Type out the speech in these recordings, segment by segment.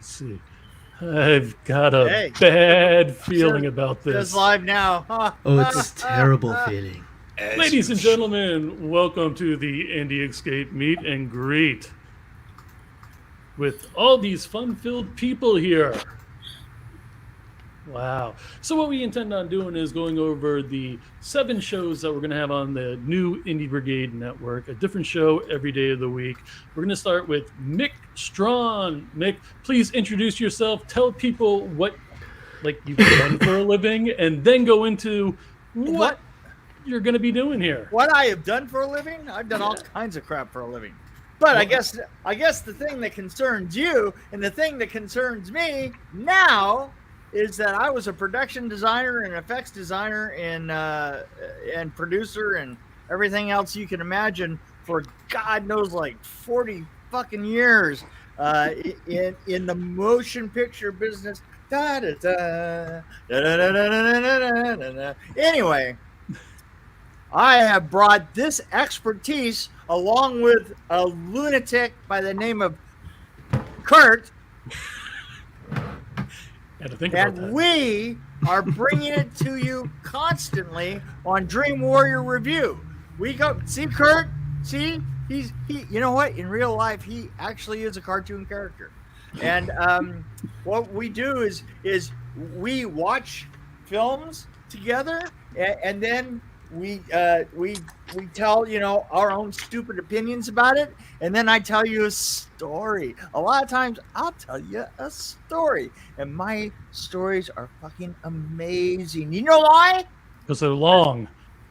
see. I've got a bad feeling about this. It's live now. Oh, it's a terrible feeling. Ladies and gentlemen, welcome to the Indie Escape Meet and Greet with all these fun-filled people here. Wow. So what we intend on doing is going over the 7 shows that we're going to have on the new Indie Brigade Network, a different show every day of the week. We're going to start with Mick Strawn. Mick, please introduce yourself. Tell people what you've done for a living, and then go into what you're going to be doing here. What I have done for a living? I've done all kinds of crap for a living. But I guess the thing that concerns you and the thing that concerns me now is that I was a production designer and effects designer and producer and everything else you can imagine for God knows like 40 fucking years in the motion picture business. Anyway, I have brought this expertise along with a lunatic by the name of Kurt. And we are bringing it to you constantly on Dream Warrior Review. We go see Kurt. See, he. You know what? In real life, he actually is a cartoon character. And what we do is we watch films together, and then we tell our own stupid opinions about it, and then I tell you a story. A lot of times I'll tell you a story, and my stories are fucking amazing. You know why? Because they're long.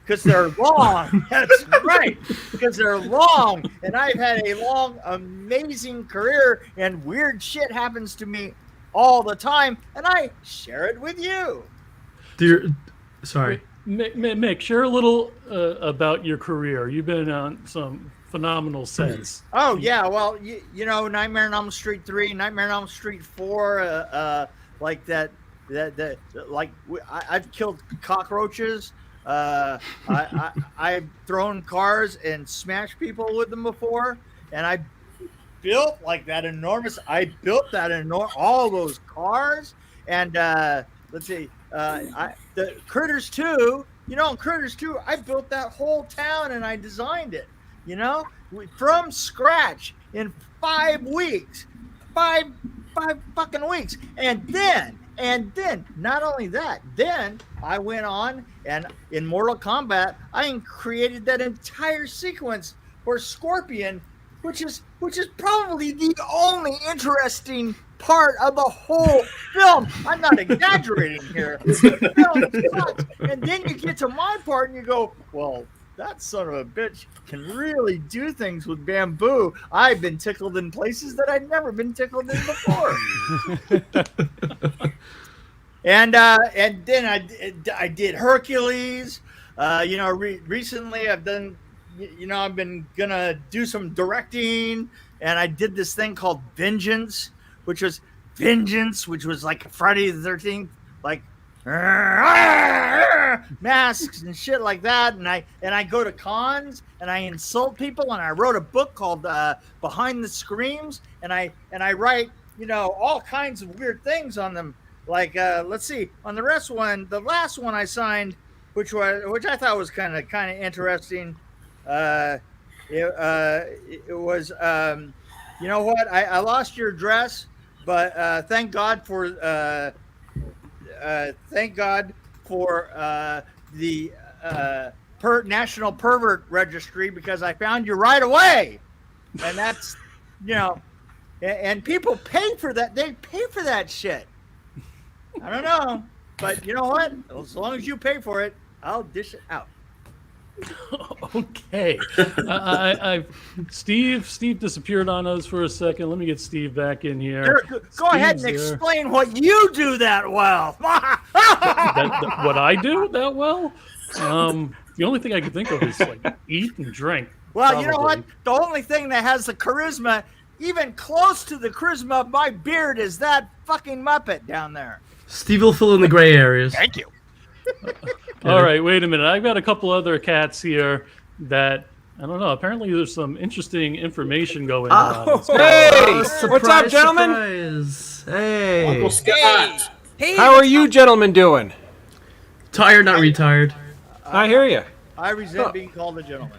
Because they're long. That's right. Because they're long, and I've had a long, amazing career, and weird shit happens to me all the time, and I share it with you. Sorry. Mick, share a little about your career. You've been on some phenomenal sets. Oh yeah, well, you know, Nightmare on Elm Street 3, Nightmare on Elm Street 4, like that. I've killed cockroaches. I've thrown cars and smashed people with them before, and I built all those cars, and let's see. The Critters 2, in Critters 2, I built that whole town and I designed it, from scratch in 5 weeks, five fucking weeks. And then, not only that, then I went on and in Mortal Kombat, I created that entire sequence for Scorpion, which is probably the only interesting part of the whole film. I'm not exaggerating here. The film sucks. And then you get to my part and you go, well, that son of a bitch can really do things with bamboo. I've been tickled in places that I'd never been tickled in before. And then I did Hercules. Recently I've done, I've been gonna do some directing, and I did this thing called Vengeance, which was like Friday the 13th, like masks and shit like that. And I go to cons and I insult people, and I wrote a book called Behind the Screams, and I write, all kinds of weird things on them. Like let's see, on the last one I signed, which I thought was kind of interesting. It was you know what? I lost your address, but thank God for the National Pervert Registry, because I found you right away, and that's and people pay for that. They pay for that shit. I don't know, but you know what? As long as you pay for it, I'll dish it out. Okay. Steve disappeared on us for a second. Let me get Steve back in here. Go ahead and explain what you do that well. What I do that well? The only thing I can think of is like eat and drink. Well, probably. You know what? The only thing that has the charisma, even close to the charisma of my beard, is that fucking Muppet down there. Steve will fill in the gray areas. Thank you. All right, wait a minute. I've got a couple other cats here that, I don't know, apparently there's some interesting information going on. Hey! What's up, gentlemen? Surprise. Uncle Scott. Hey, how are you gentlemen doing? Tired, not retired. I hear you. I resent being called a gentleman.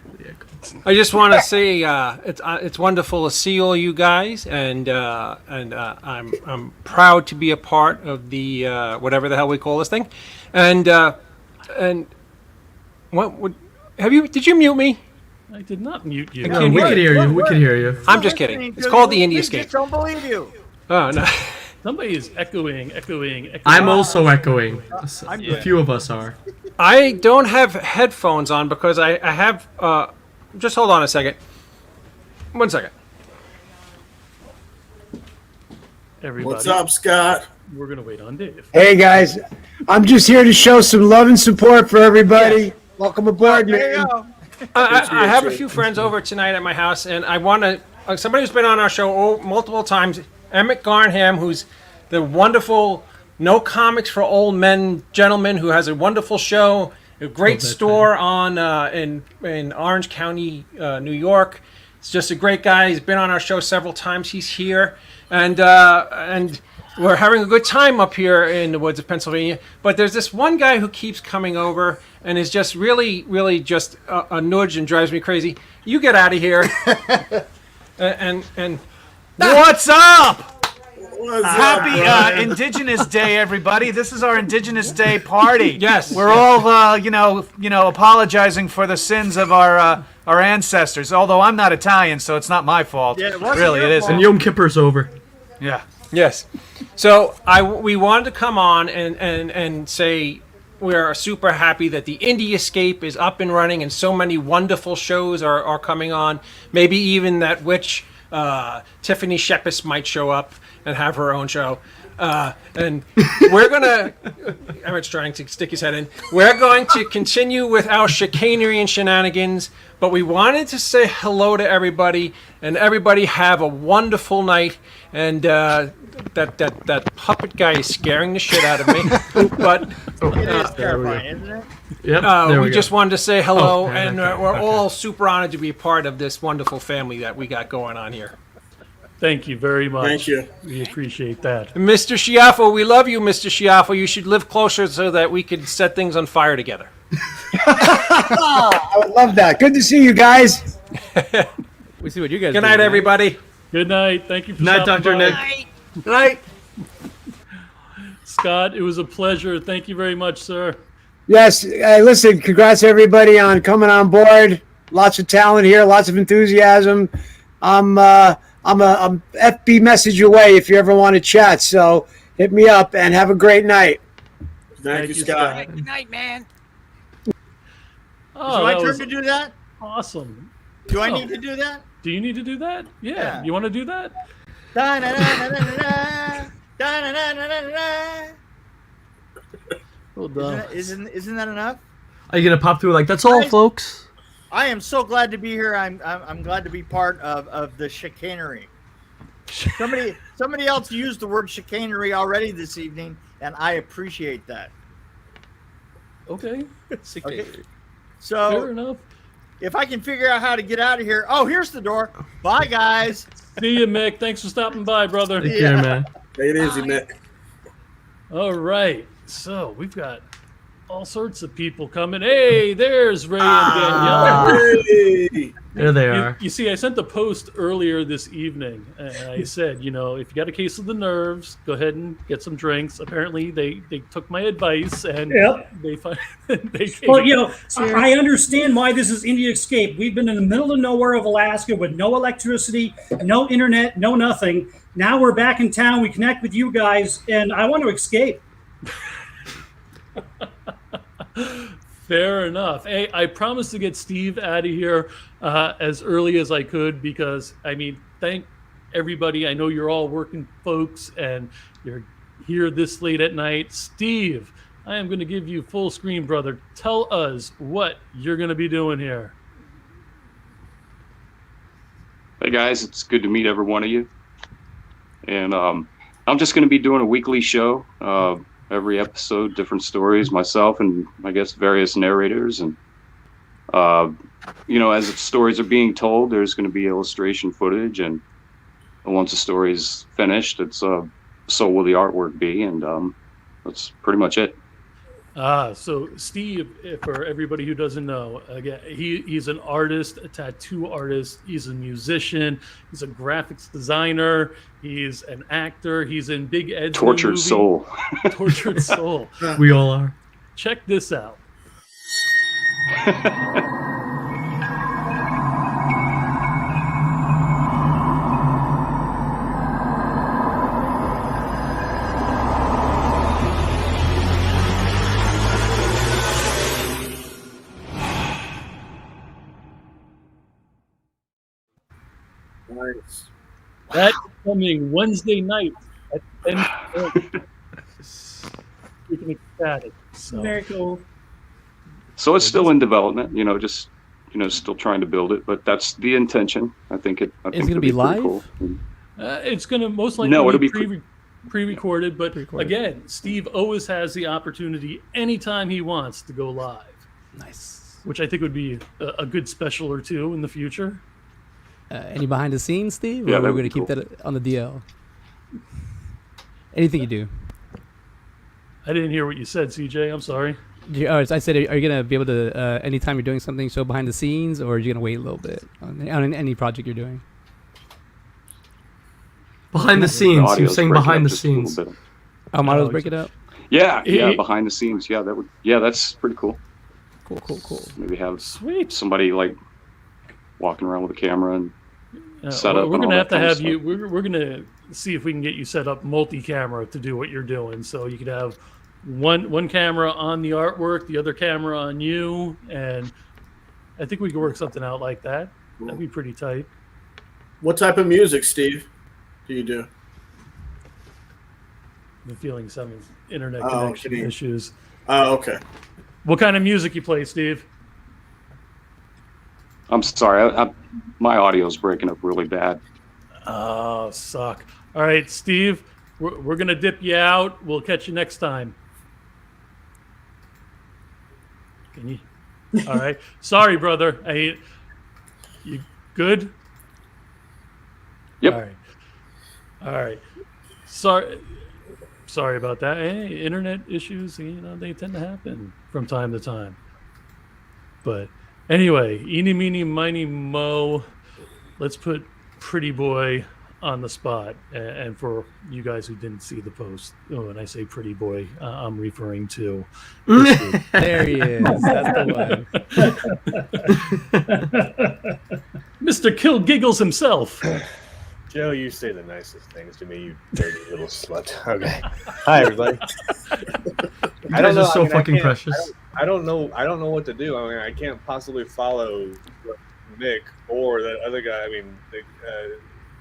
I just want to say it's wonderful to see all you guys, and I'm proud to be a part of the whatever the hell we call this thing, and what would have you? Did you mute me? I did not mute you. No, we could hear you. We could hear you. I'm just kidding. It's called the Indie Escape. I don't believe you. Oh no. Somebody is echoing. I'm also echoing. A few of us are. I don't have headphones on because I have. Just hold on a second. 1 second. Everybody, What's up, Scott? we're gonna wait on Dave. Hey guys, I'm just here to show some love and support for everybody. Welcome aboard, There you man. go. I have a few friends over tonight at my house, and I want to. Somebody who's been on our show multiple times, Emmett Garnham, who's the wonderful No Comics for Old Men gentleman who has a wonderful show, a great store on in Orange County, New York. He's just a great guy. He's been on our show several times. He's here, and we're having a good time up here in the woods of Pennsylvania. But there's this one guy who keeps coming over and is just really just a nudge and drives me crazy. You get out of here. and What's up? What's Happy up, Brian? Indigenous Day, everybody! This is our Indigenous Day party. Yes. we're all apologizing for the sins of our ancestors. Although I'm not Italian, so it's not my fault. Yeah, it wasn't really, your it fault. isn't. And Yom Kippur's over. Yeah. Yes. So we wanted to come on and say we're super happy that the Indie Escape is up and running, and so many wonderful shows are coming on. Maybe even that witch Tiffany Shepard might show up and have her own show. And we're gonna. Emmett's trying to stick his head in. We're going to continue with our chicanery and shenanigans, but we wanted to say hello to everybody, and everybody have a wonderful night. And that puppet guy is scaring the shit out of me. But It is terrifying, isn't it? Yep. there we go. just wanted to say hello, Oh, yeah, and okay, we're okay. all super honored to be part of this wonderful family that we got going on here. Thank you very much. Thank you. We appreciate that. Mr. Schiaffo, we love you, Mr. Schiaffo. You should live closer so that we could set things on fire together. I would love that. Good to see you guys. We see what you guys. Good night, everybody. Good night. Thank you for Night, stopping Dr. by. Nick. Good night. Scott, it was a pleasure. Thank you very much, sir. Yes, listen, congrats everybody on coming on board. Lots of talent here, lots of enthusiasm. I'm a FB message away if you ever want to chat. So hit me up and have a great night. Thank you, Scott. Good night, man. Oh, Is it my that turn was to do that? awesome. Do I Oh. need to do that? Do you need to do that? Yeah. Yeah. You want to do that? Da-na-na-na-na-na, da-na-na-na-na-na. Well done. Isn't that enough? Are you gonna pop through like that's all, Guys- folks? I am so glad to be here. I'm glad to be part of the chicanery. Somebody else used the word chicanery already this evening, and I appreciate that. Okay. Okay. Fair So enough. if I can figure out how to get out of here, oh, here's the door. Bye, guys. See you, Mick. Thanks for stopping by, brother. Take care, man. Take it easy, Mick. All right. So we've got all sorts of people coming. Hey, there's Ray and Danielle. Hey. There they are. You see, I sent a post earlier this evening, and I said, if you got a case of the nerves, go ahead and get some drinks. Apparently, they took my advice, and Yep. they came. Well, I understand why this is Indie Escape. We've been in the middle of nowhere of Alaska with no electricity, no internet, no nothing. Now we're back in town. We connect with you guys, and I want to escape. Fair enough. Hey, I promised to get Steve out of here as early as I could because, thank everybody. I know you're all working folks and you're here this late at night. Steve, I am going to give you full screen, brother. Tell us what you're going to be doing here. Hey guys, it's good to meet every one of you. And I'm just going to be doing a weekly show. Every episode, different stories, myself and I guess various narrators. And, as the stories are being told, there's going to be illustration footage. And once the story's finished, it's so will the artwork be, and that's pretty much it. So Steve, for everybody who doesn't know, again, he's an artist, a tattoo artist. He's a musician. He's a graphics designer. He's an actor. He's in Big Ed's Tortured movie, soul. Tortured Soul. We all are. Check this out. Nice. That's coming Wednesday night at 10 p.m. Freaking ecstatic. So. Very cool. So it's still in development, just still trying to build it, but that's the intention. I think It's going to be live? Cool. It's going to most likely No, it'll be be pre-recorded, but again, Steve always has the opportunity anytime he wants to go live. Nice. Which I think would be a good special or two in the future. Any behind the scenes, Steve? Yeah, or that we're would going to be keep that on the DL? Anything you do. I didn't hear what you said, CJ. I'm sorry. I said, are you going to be able to, anytime you're doing something, show behind the scenes, or are you going to wait a little bit on any project you're doing? Behind the scenes. You're saying breaking behind up the just a little scenes. bit. Oh, models break it up? Yeah, behind the scenes. Yeah, that's pretty cool. Cool. Maybe have Sweet. somebody like walking around with a camera and set up. We're and going to all have that to kind of have you. stuff. We're going to see if we can get you set up multi-camera to do what you're doing. So you could have one camera on the artwork, the other camera on you, and I think we could work something out like that. That'd be pretty tight. What type of music, Steve, do you do? I'm feeling some internet Oh, connection okay. issues. Oh, okay. What kind of music you play, Steve? I'm sorry, my audio's breaking up really bad. Oh, suck. All right, Steve, we're going to dip you out. We'll catch you next time. Can you? All right. Sorry, brother. You good? Yep. All right. Sorry about that. Hey, internet issues, they tend to happen from time to time. But anyway, eeny, meeny, miny, mo. Let's put Pretty Boy on the spot. And for you guys who didn't see the post, when I say Pretty Boy, I'm referring to. There he is. That's the one. Mr. Kill Giggles himself. Joe, you say the nicest things to me, you dirty little slut. Okay. Hi, everybody. You guys are so fucking precious. I don't know what to do. I mean, I can't possibly follow Mick or that other guy. I mean,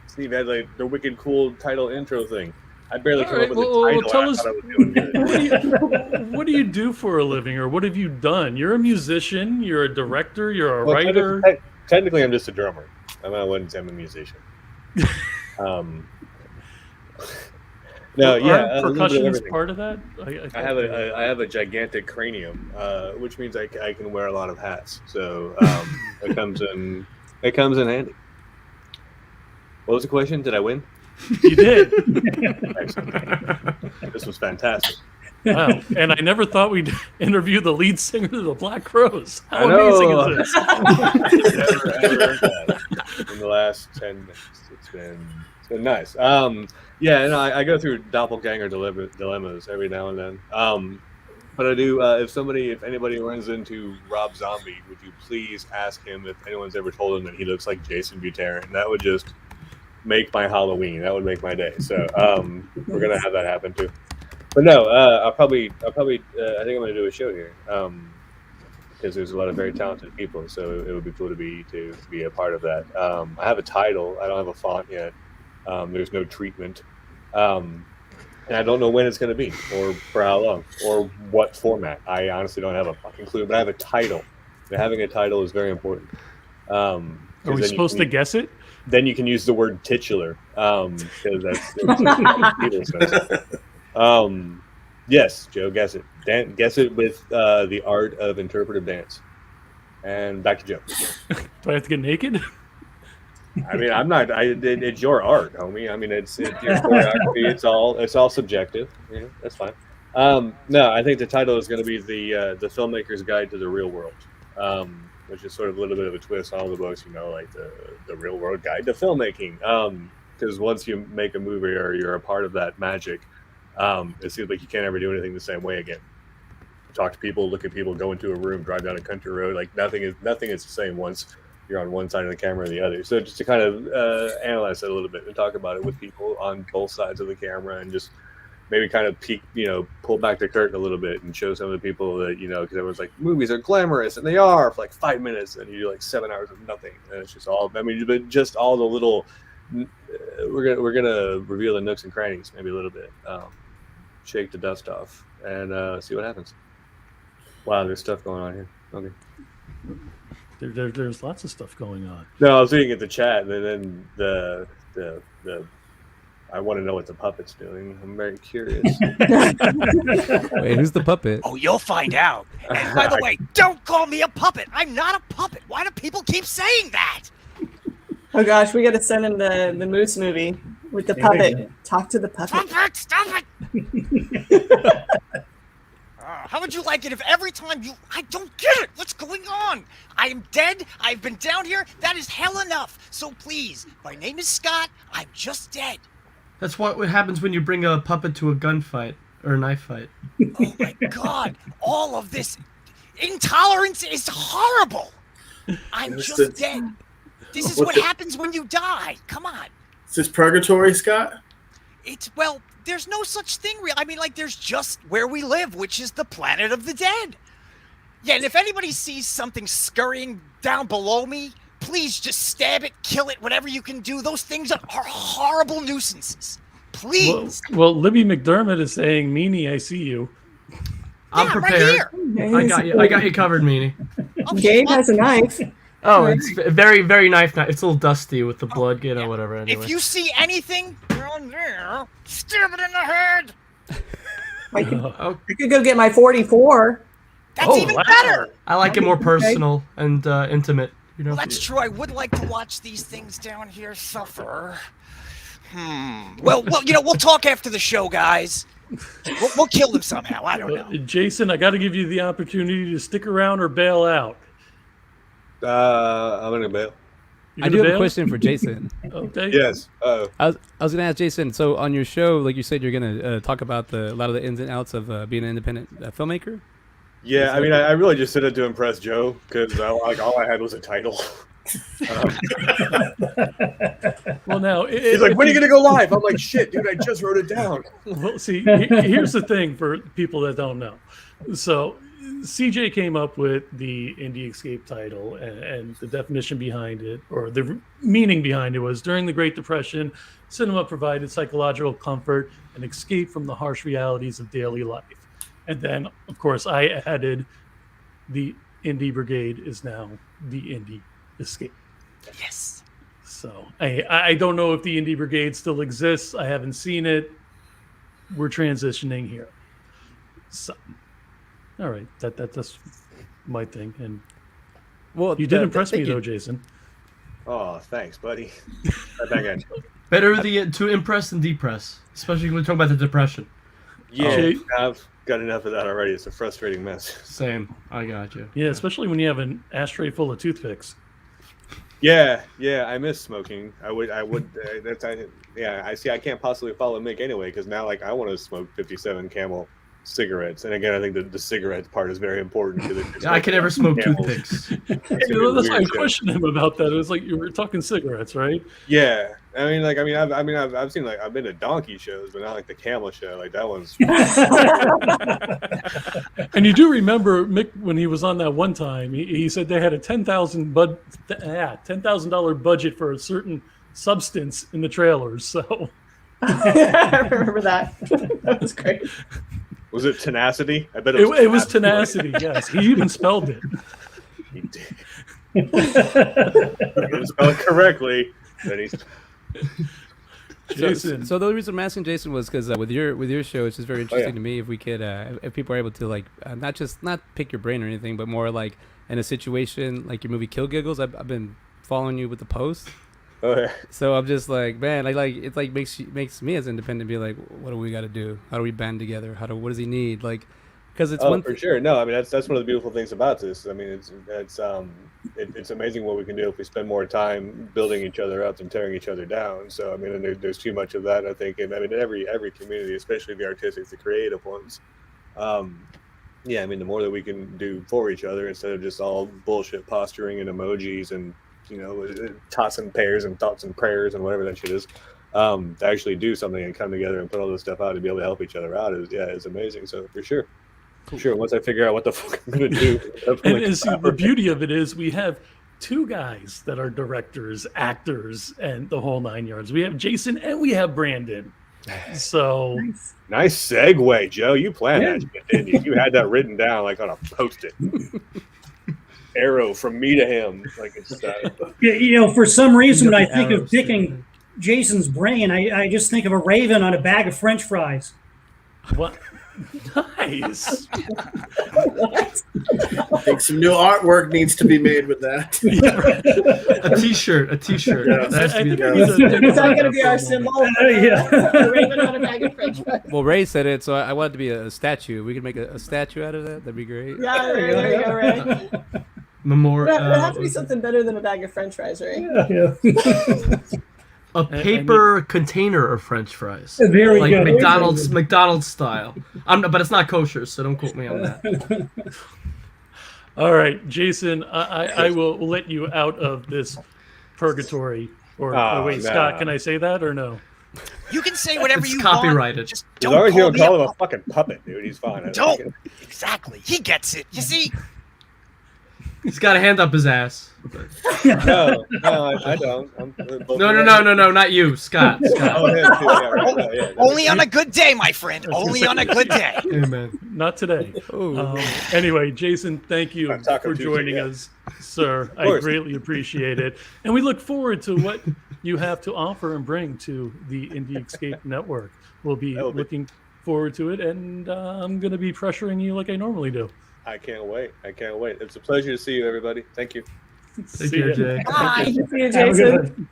Steve had like the wicked cool title intro thing. I barely came up with the title. Tell I us, thought I was doing good. what do you do for a living, or what have you done? You're a musician. You're a director. You're a Well, writer. Technically, I'm just a drummer. I wouldn't say I'm a musician. No, yeah, percussion is part of that. I have a gigantic cranium, which means I can wear a lot of hats. So it comes in handy. What was the question? Did I win? You did. Excellent. This was fantastic. Wow. And I never thought we'd interview the lead singer of the Black Crowes. How I know. amazing is this? Never heard that in the last 10 minutes. It's been nice. Yeah, and I go through doppelganger dilemmas every now and then. But I do. If anybody runs into Rob Zombie, would you please ask him if anyone's ever told him that he looks like Jaysen Buterin? That would just make my Halloween. That would make my day. So we're gonna have that happen too. But no, I think I'm gonna do a show here because there's a lot of very talented people. So it would be cool to be a part of that. I have a title. I don't have a font yet. There's no treatment. And I don't know when it's going to be, or for how long, or what format. I honestly don't have a fucking clue, but I have a title. And having a title is very important. Are we supposed to guess it? Then you can use the word titular, because that's yes, Joe, guess it. Guess it with the art of interpretive dance. And back to Joe. Do I have to get naked? I mean, I'm not. It's your art, homie. I mean, it's your choreography. It's all subjective. You know, that's fine. No, I think the title is going to be the filmmaker's guide to the real world, which is sort of a little bit of a twist on all the books. You know, like the real world guide to filmmaking. Because once you make a movie or you're a part of that magic, it seems like you can't ever do anything the same way again. Talk to people, look at people, go into a room, drive down a country road. Like nothing is the same once you're on one side of the camera or the other. So just to kind of analyze it a little bit and talk about it with people on both sides of the camera, and just maybe kind of pull back the curtain a little bit and show some of the people that, you know, because everyone's like, movies are glamorous, and they are for like 5 minutes, and you do like 7 hours of nothing, and it's just all. I mean, but just all the little. We're gonna reveal the nooks and crannies maybe a little bit, shake the dust off, and see what happens. Wow, there's stuff going on here. Okay. There's lots of stuff going on. No, I was reading at the chat, and then the I want to know what the puppet's doing. I'm very curious. Wait, who's the puppet? Oh, you'll find out. And by the way, don't call me a puppet. I'm not a puppet. Why do people keep saying that? Oh gosh, we gotta send him the Moose movie with the puppet. Talk to the puppet. Puppet, stop it! How would you like it if every time I don't get it. What's going on? I am dead. I've been down here. That is hell enough. So please, my name is Scott. I'm just dead. That's what happens when you bring a puppet to a gunfight or a knife fight. Oh my God! All of this intolerance is horrible. I'm just dead. This is what happens when you die. Come on. Is this purgatory, Scott? Well, there's no such thing. I mean, like, there's just where we live, which is the planet of the dead. Yeah, and if anybody sees something scurrying down below me, please just stab it, kill it, whatever you can do. Those things are horrible nuisances. Please. Well, Libby McDermott is saying, Meaney, I see you. I'm prepared. Right here. I got you covered, Meaney. Gabe has a knife. Oh, it's very, very knife. It's a little dusty with the blood, whatever. Anyway. If you see anything down there, stab it in the head. I could go get my 44. That's even better. I like it more personal and intimate. You know. Well, that's true. I would like to watch these things down here suffer. Well, you know, we'll talk after the show, guys. We'll kill them somehow. I don't know. Jaysen, I got to give you the opportunity to stick around or bail out. I'm gonna bail. I do have a question for Jaysen. Okay. Yes. I was gonna ask Jaysen. So on your show, like you said, you're gonna talk about a lot of the ins and outs of being an independent filmmaker. Yeah, I mean, I really just did it to impress Joe because all I had was a title. Well, now he's like, "When are you gonna go live?" I'm like, "Shit, dude, I just wrote it down." Well, see, here's the thing for people that don't know. So CJ came up with the Indie Escape title, and the definition behind it, or the meaning behind it, was during the Great Depression, cinema provided psychological comfort and escape from the harsh realities of daily life. And then, of course, I added the Indie Brigade is now the Indie Escape. Yes. So I don't know if the Indie Brigade still exists. I haven't seen it. We're transitioning here. So, all right, that's my thing. And well, you did impress me though, Jaysen. Oh, thanks, buddy. Right back at you. Better to impress than depress, especially when we talk about the depression. Yeah, I've got enough of that already. It's a frustrating mess. Same. I got you. Yeah, especially when you have an ashtray full of toothpicks. Yeah, I miss smoking. I would. I see. I can't possibly follow Mick anyway because now, like, I want to smoke 57 Camel cigarettes, and again, I think the cigarette part is very important. I can never smoke toothpicks. That's why I questioned him about that. It was like you were talking cigarettes, right? Yeah, I've seen, like, I've been to donkey shows, but not like the camel show. Like that one's. And you do remember Mick when he was on that one time? He said they had a $10,000 budget for a certain substance in the trailers. So I remember that. That was great. Was it tenacity? I bet it was tenacity. Yes, he even spelled it. He did. He didn't spell it correctly. Then he's. So the reason I'm asking Jaysen was because with your show, it's just very interesting to me if we could if people are able to, like, not pick your brain or anything, but more like in a situation like your movie Kill Giggles. I've been following you with the post. So I'm just like, man, it like makes me as independent be like, what do we got to do? How do we band together? What does he need? Like, because it's for sure. No, I mean that's one of the beautiful things about this. I mean it's amazing what we can do if we spend more time building each other up than tearing each other down. So I mean, and there's too much of that, I think, and I mean every community, especially the artistic, the creative ones. Yeah, I mean the more that we can do for each other instead of just all bullshit posturing and emojis and tossing pairs and thoughts and prayers and whatever that shit is. To actually do something and come together and put all this stuff out to be able to help each other out is amazing. So for sure. Sure. Once I figure out what the fuck I'm gonna do, and see, the beauty of it is we have two guys that are directors, actors, and the whole 9 yards. We have Jaysen and we have Brandon. So nice segue, Joe. You planned that shit, didn't you? You had that written down like on a post-it. Arrow from me to him, like it's. For some reason, when I think of picking Jaysen's brain, I just think of a raven on a bag of French fries. What? Nice. I think some new artwork needs to be made with that. A T-shirt. Yeah. That has to be Is that going to be our symbol? A raven on a bag of French fries. Well, Ray said it, so I wanted to be a statue. We could make a statue out of that. That'd be great. Yeah, there you go, Ray. Memorial. There has to be something better than a bag of French fries, right? Yeah. A paper container of French fries. Very like good. McDonald's style. But it's not kosher, so don't quote me on that. All right, Jaysen, I will let you out of this purgatory. Or wait, no. Scott, can I say that or no? You can say whatever It's you copyrighted. want. Just As don't long as you don't call call me him a fucking puppet, dude, he's fine. Don't. Exactly. He gets it. You see? He's got a hand up his ass. No, I don't. No, not you, Scott. Oh, him too. Yeah, right. Yeah. Only on a good day, my friend. Only on a good day. Amen. Not today. Anyway, Jaysen, thank you for joining us, sir. I greatly appreciate it. And we look forward to what you have to offer and bring to the Indie Escape Network. We'll be looking forward to it, and I'm going to be pressuring you like I normally do. I can't wait. It's a pleasure to see you, everybody. Thank you. Take care, Jay. Bye. See you, Jaysen.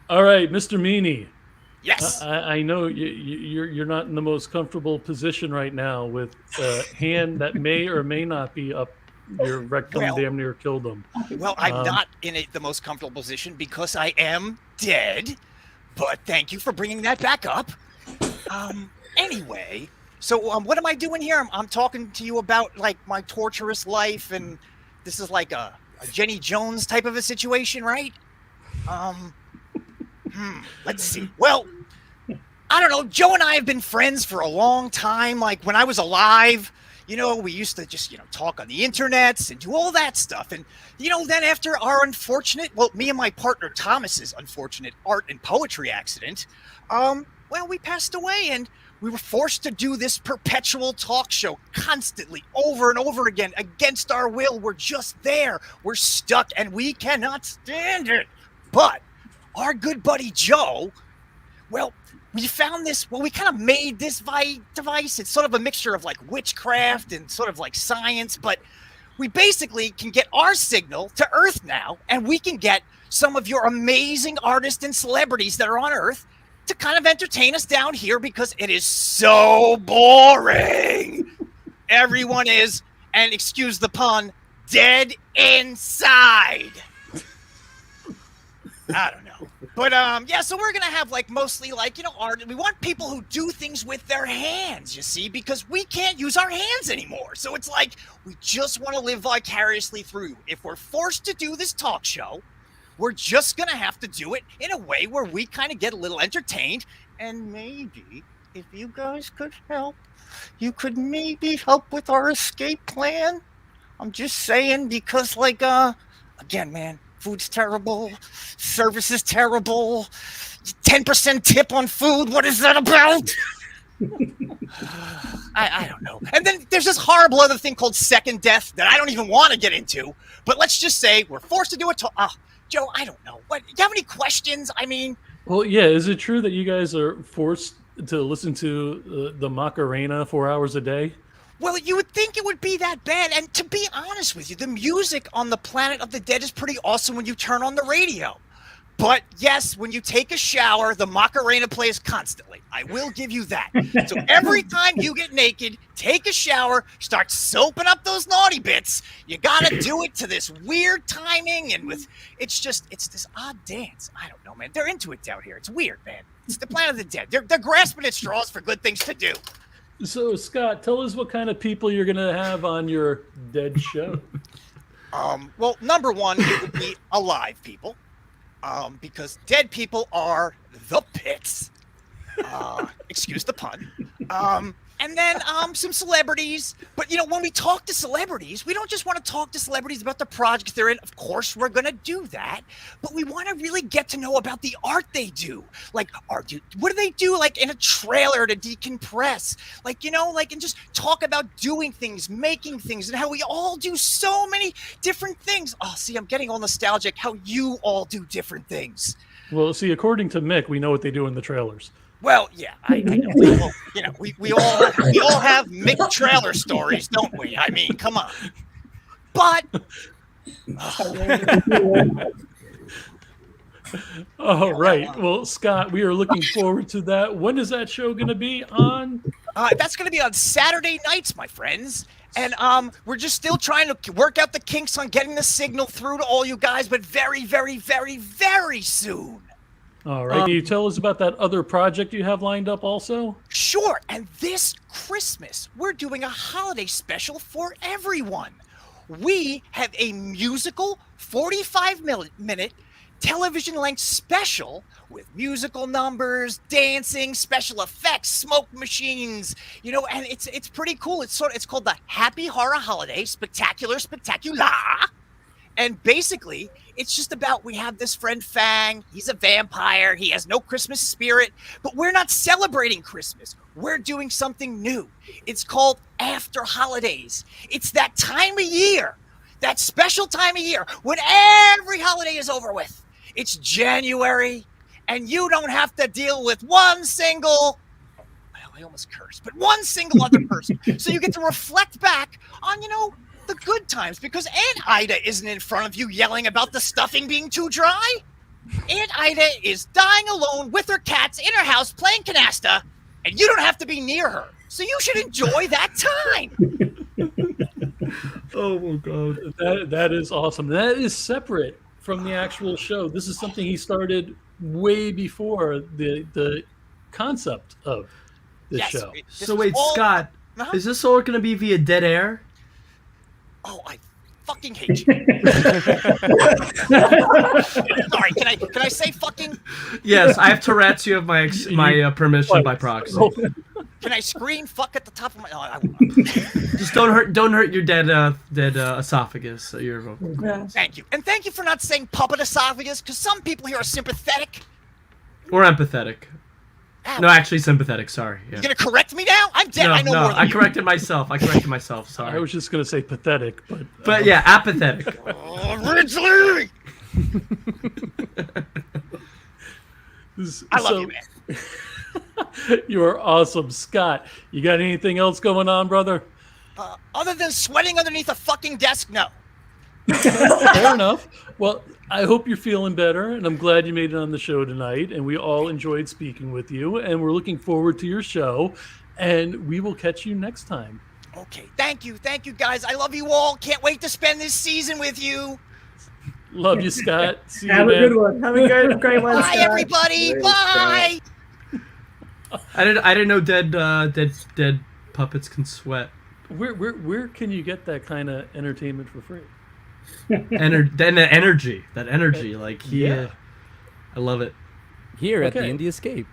All right, Mr. Meaney. Yes. I know you're not in the most comfortable position right now with a hand that may or may not be up your rectum. Damn near killed him. Well, I'm not in the most comfortable position because I am dead. But thank you for bringing that back up. Anyway. So what am I doing here? I'm talking to you about like my torturous life, and this is like a Jenny Jones type of a situation, right? Let's see. Well, I don't know. Joe and I have been friends for a long time. Like when I was alive, we used to just, talk on the internets and do all that stuff. And, then after our me and my partner Thomas's unfortunate art and poetry accident, we passed away, and we were forced to do this perpetual talk show constantly over and over again against our will. We're just there. We're stuck, and we cannot stand it. But our good buddy Joe, we found this. We kind of made this device. It's sort of a mixture of like witchcraft and sort of like science, but we basically can get our signal to Earth now, and we can get some of your amazing artists and celebrities that are on Earth to kind of entertain us down here because it is so boring. Everyone is, and excuse the pun, dead inside. I don't know. But so we're gonna have like mostly like, art. We want people who do things with their hands, you see, because we can't use our hands anymore. So it's like we just want to live vicariously through. If we're forced to do this talk show, we're just going to have to do it in a way where we kind of get a little entertained. And maybe if you guys could help, you could maybe help with our escape plan. I'm just saying because, like, again, man, food's terrible. Service is terrible. 10% tip on food. What is that about? I don't know. And then there's this horrible other thing called second death that I don't even want to get into. But let's just say we're forced to do it. Joe, I don't know. Do you have any questions? I mean... Well, yeah. Is it true that you guys are forced to listen to the Macarena 4 hours a day? Well, you would think it would be that bad. And to be honest with you, the music on the Planet of the Dead is pretty awesome when you turn on the radio. But yes, when you take a shower, the Macarena plays constantly. I will give you that. So every time you get naked, take a shower, start soaping up those naughty bits. You gotta do it to this weird timing, and it's this odd dance. I don't know, man. They're into it down here. It's weird, man. It's the Planet of the Dead. They're grasping at straws for good things to do. So, Scott, tell us what kind of people you're going to have on your Dead show. Well, number one, it would be alive people, because dead people are the pits. Excuse the pun. And then some celebrities. But, when we talk to celebrities, we don't just want to talk to celebrities about the projects they're in. Of course, we're going to do that. But we want to really get to know about the art they do. Like, what do they do, like, in a trailer to decompress? Like, and just talk about doing things, making things, and how we all do so many different things. Oh, see, I'm getting all nostalgic how you all do different things. Well, see, according to Mick, we know what they do in the trailers. Well, yeah, I know. We all have Mick trailer stories, don't we? I mean, come on. But all right. Well, Scott, we are looking forward to that. When is that show going to be on? That's going to be on Saturday nights, my friends. And we're just still trying to work out the kinks on getting the signal through to all you guys, but very, very, very, very soon. All right. Can you tell us about that other project you have lined up also? Sure. And this Christmas, we're doing a holiday special for everyone. We have a musical 45-minute television-length special with musical numbers, dancing, special effects, smoke machines, and it's pretty cool. It's called the Happy Horror Holiday Spectacular. And basically, it's just about, we have this friend Fang. He's a vampire. He has no Christmas spirit, but we're not celebrating Christmas. We're doing something new. It's called After Holidays. It's that time of year, that special time of year when every holiday is over with. It's January, and you don't have to deal with one single, I almost cursed, but one single other person. So you get to reflect back on, the good times, because Aunt Ida isn't in front of you yelling about the stuffing being too dry. Aunt Ida is dying alone with her cats in her house playing canasta, and you don't have to be near her. So you should enjoy that time. Oh my God, that is awesome. That is separate from the actual show. This is something he started way before the concept of this show. So wait, Scott, is this all going to be via dead air? Oh, I fucking hate you. Sorry, can I say fucking? Yes, I have Tourette's. You have my permission by proxy. Can I scream fuck at the top of my? Just don't hurt your dead esophagus. Thank you, and thank you for not saying puppet esophagus, because some people here are sympathetic or empathetic. No, actually sympathetic. Sorry. Yeah. You're gonna correct me now? I'm dead. No, I know more than I you. corrected myself. Sorry. I was just gonna say pathetic, but yeah, apathetic. Ridgely. I love you, man. You are awesome, Scott. You got anything else going on, brother? Other than sweating underneath a fucking desk, no. Fair enough. Well, I hope you're feeling better, and I'm glad you made it on the show tonight, and we all enjoyed speaking with you, and we're looking forward to your show, and we will catch you next time. Okay, thank you, guys. I love you all. Can't wait to spend this season with you. Love you, Scott. See you, Have a man. good one. Have a great one, Bye, Scott. everybody. Bye. I didn't know dead puppets can sweat. Where can you get that kind of entertainment for free? That energy, like I love it. Here at the Indie Escape.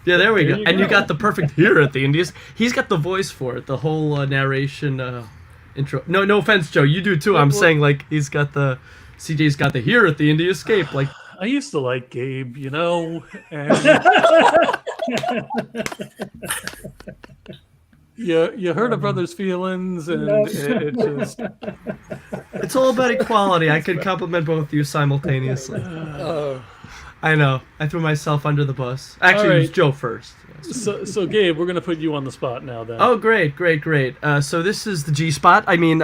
Yeah, there we go. You And go. you got the perfect here at the Indies. He's got the voice for it, the whole narration intro. No offense, Joe, you do too. I'm saying like CJ's got the here at the Indie Escape. Like I used to like Gabe, and you hurt a brother's feelings, and it just. It's all about equality. I could compliment both of you simultaneously. I know. I threw myself under the bus. Actually, it was Joe first. So Gabe, we're gonna put you on the spot now. Then. Oh, great. So this is the G spot. I mean,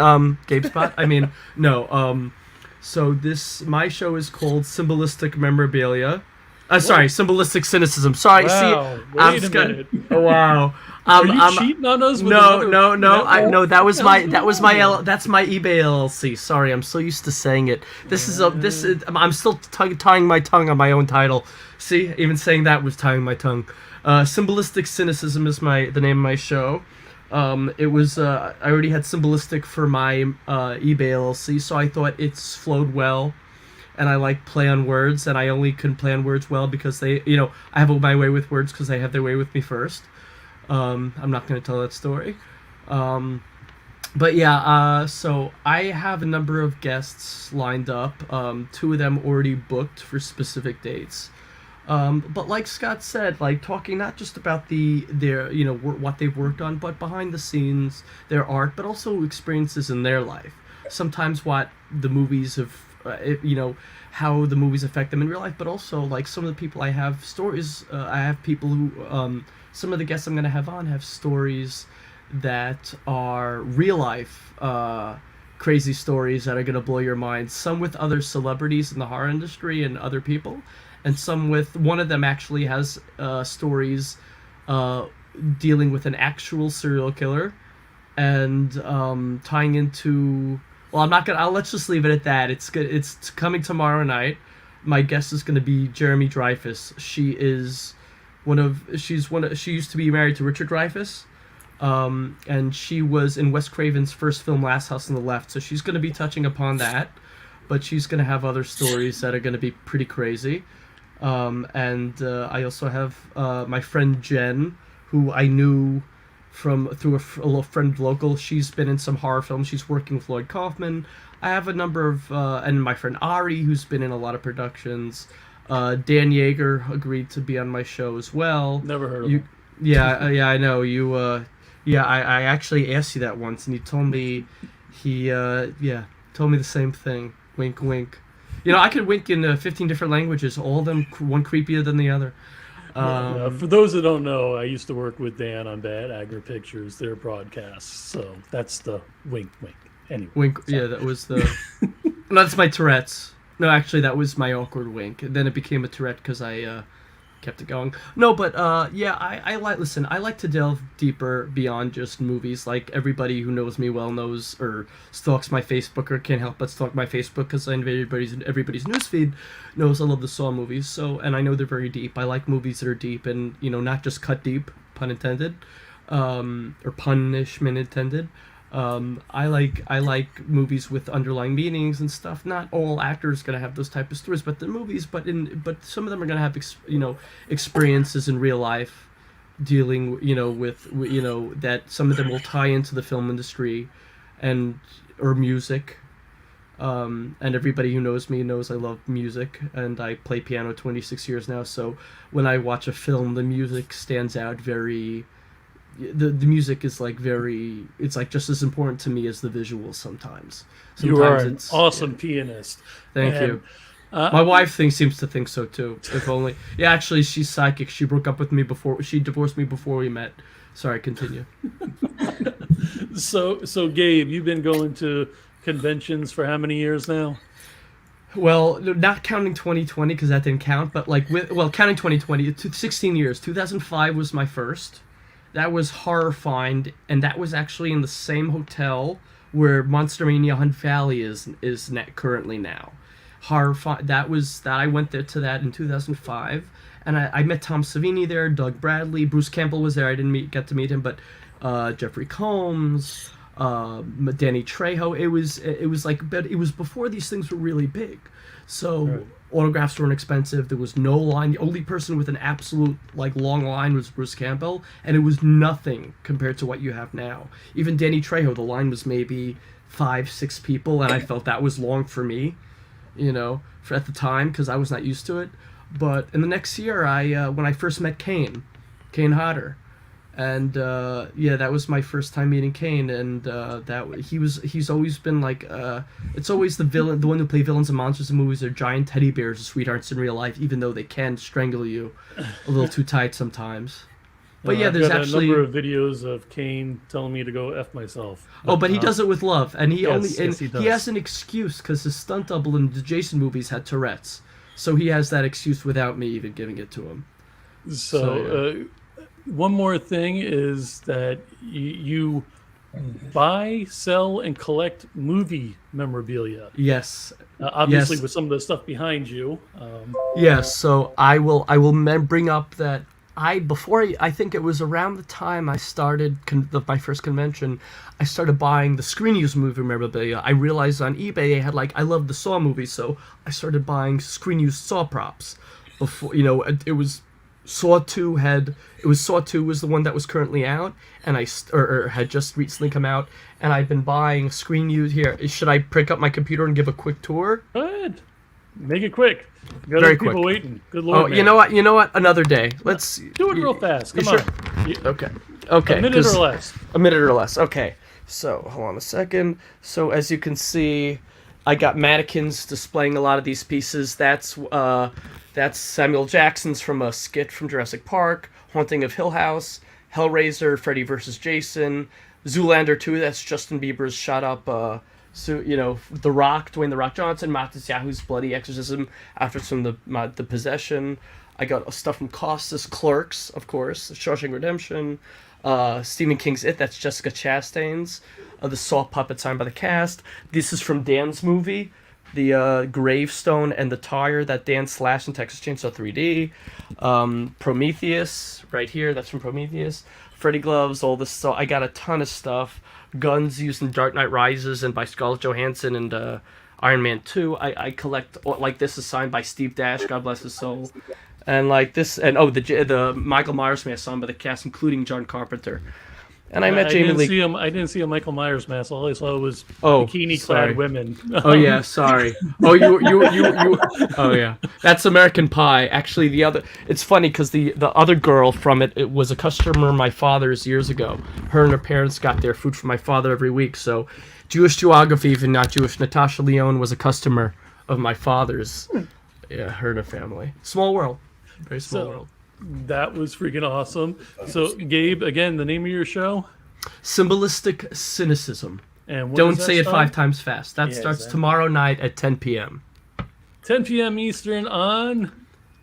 Gabe spot. I mean, no. So my show is called Cymbalistic Memorabilia. Sorry, Cymbalistic Cynicism. Sorry, Wow, see, wait a minute. Oh, wow. Are you cheating on us? With No. another- That was my that's my eBay LLC. Sorry, I'm so used to saying it. I'm still tying my tongue on my own title. See, even saying that was tying my tongue. Cymbalistic Cynicism is the name of my show. It was I already had Cymbalistic for my eBay LLC, so I thought it's flowed well. And I like play on words, and I only can play on words well because I have my way with words because they have their way with me first. I'm not going to tell that story. But yeah, so I have a number of guests lined up. 2 of them already booked for specific dates. But like Scott said, like talking not just about their what they've worked on, but behind the scenes, their art, but also experiences in their life. Sometimes what the movies have, how the movies affect them in real life, but also like some of the people I have stories. I have people who, some of the guests I'm going to have on have stories that are real life, crazy stories that are going to blow your mind. Some with other celebrities in the horror industry and other people, and some with one of them actually has stories dealing with an actual serial killer, and tying into. Well, let's just leave it at that. It's good. It's coming tomorrow night. My guest is going to be Jeremy Dreyfuss. She used to be married to Richard Dreyfuss, and she was in Wes Craven's first film, Last House on the Left. So she's going to be touching upon that, but she's going to have other stories that are going to be pretty crazy. And I also have my friend Jen, who I knew through a friend local. She's been in some horror films. She's working with Lloyd Kaufman. I have a number of and my friend Ari, who's been in a lot of productions. Dan Yeager agreed to be on my show as well. Never heard of him. Yeah, I know you. I actually asked you that once, and you told me told me the same thing. Wink, wink. I could wink in 15 different languages, all of them one creepier than the other. For those that don't know, I used to work with Dan on Bad Agra Pictures, their broadcasts. So that's the wink, wink. Anyway. Wink. Sorry. Yeah, that was the. No, that's my Tourette's. No, actually, that was my awkward wink. And then it became a Tourette because I kept it going. No, but I like to delve deeper beyond just movies. Like everybody who knows me well knows, or stalks my Facebook, or can't help but stalk my Facebook because I invade everybody's newsfeed, knows I love the Saw movies. So, and I know they're very deep. I like movies that are deep and not just cut deep, pun intended, or punishment intended. I like movies with underlying meanings and stuff. Not all actors gonna have those type of stories, but the movies, but some of them are gonna have experiences in real life, dealing with that some of them will tie into the film industry, or music. And everybody who knows me knows I love music, and I play piano 26 years now. So when I watch a film, the music stands out very. The music is it's like just as important to me as the visuals sometimes. You are an awesome pianist. Thank you. My wife seems to think so too. If only. Yeah, actually, she's psychic. She broke up with me she divorced me before we met. Sorry, continue. So Gabe, you've been going to conventions for how many years now? Well, not counting 2020 because that didn't count, but counting 2020, 16 years. 2005 was my first. That was horrifying, and that was actually in the same hotel where Monster Mania Hunt Valley is currently now. Horrifying. That I went there to that in 2005, and I met Tom Savini there, Doug Bradley, Bruce Campbell was there. I didn't get to meet him, but Jeffrey Combs, Danny Trejo. It was before these things were really big, so. Right. Autographs weren't expensive. There was no line. The only person with an absolute long line was Bruce Campbell, and it was nothing compared to what you have now. Even Danny Trejo, the line was maybe 5-6 people, and I felt that was long for me, at the time because I was not used to it. But in the next year, when I first met Kane Hodder, and that was my first time meeting Kane, and he's always been it's always the villain, the one who play villains in monsters and movies are giant teddy bears, sweethearts in real life, even though they can strangle you a little too tight sometimes. But yeah, I've there's got actually a number of videos of Kane telling me to go F myself. Oh, but he does it with love, and he does. he has an excuse because his stunt double in the Jaysen movies had Tourette's, so he has that excuse without me even giving it to him. So, one more thing is that you buy, sell, and collect movie memorabilia. Yes. Obviously, Yes. with some of the stuff behind you. Yes. So I will bring up that I think it was around the time I started my first convention, I started buying the Screen Use movie memorabilia. I realized on eBay they had I love the Saw movies, so I started buying Screen Use Saw props. Before it was Saw 2 was the one that was currently out, and or had just recently come out, and I've been buying Screen Use here. Should I pick up my computer and give a quick tour? Go ahead. Make it quick. You got Very other people quick. waiting. Good Lord, Oh, man. you know what? Another day. Let's do it real fast. Come sure? on. Okay. A minute or less. A minute or less. Okay. So hold on a second. So as you can see, I got mannequins displaying a lot of these pieces. That's Samuel Jackson's from a skit from Jurassic Park, Haunting of Hill House, Hellraiser, Freddy vs. Jason, Zoolander 2. That's Justin Bieber's shot up. The Rock, Dwayne The Rock Johnson, Matisyahu's bloody exorcism after some of the possession. I got stuff from Costas, Clerks, of course, Shawshank Redemption, Stephen King's It. That's Jessica Chastain's. The Saw puppet signed by the cast. This is from Dan's movie, the gravestone and the tire that Dan slashed in Texas Chainsaw 3D. Prometheus, right here. That's from Prometheus. Freddy gloves, all this. So I got a ton of stuff. Guns used in Dark Knight Rises and by Scarlett Johansson and Iron Man 2. I collect, this is signed by Steve Dash, God bless his soul. And this, and the Michael Myers mask signed by the cast, including John Carpenter. And I met Jamie Lee. I didn't see a Michael Myers mask. All I saw was sorry. bikini-clad women. Oh yeah, sorry. Oh you. Oh yeah, that's American Pie. Actually, it's funny because the other girl from it was a customer of my father's years ago. Her and her parents got their food from my father every week. So, Jewish geography, even not Jewish. Natasha Leone was a customer of my father's. Yeah, her and her family. Small world, very small world. That was freaking awesome. So, Gabe, again, the name of your show? Cymbalistic Cynicism. And when don't does say that it start? 5 times fast. That starts exactly. tomorrow night at 10 p.m. 10 p.m. Eastern on?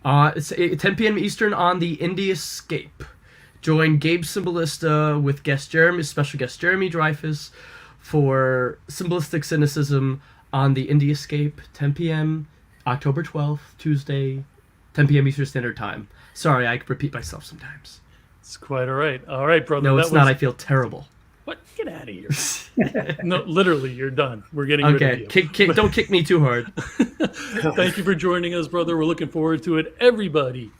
It's 10 p.m. Eastern on the Indie Escape. Join Gabe Cymbalista with special guest Jeremy Dreyfus for Cymbalistic Cynicism on the Indie Escape, 10 p.m. October 12th, Tuesday, 10 p.m. Eastern Standard Time. Sorry, I repeat myself sometimes. It's quite all right. All right, brother. No, it's not. I feel terrible. What? Get out of here. No, literally, you're done. We're getting rid of you. Okay, don't kick me too hard. Thank you for joining us, brother. We're looking forward to it. Everybody,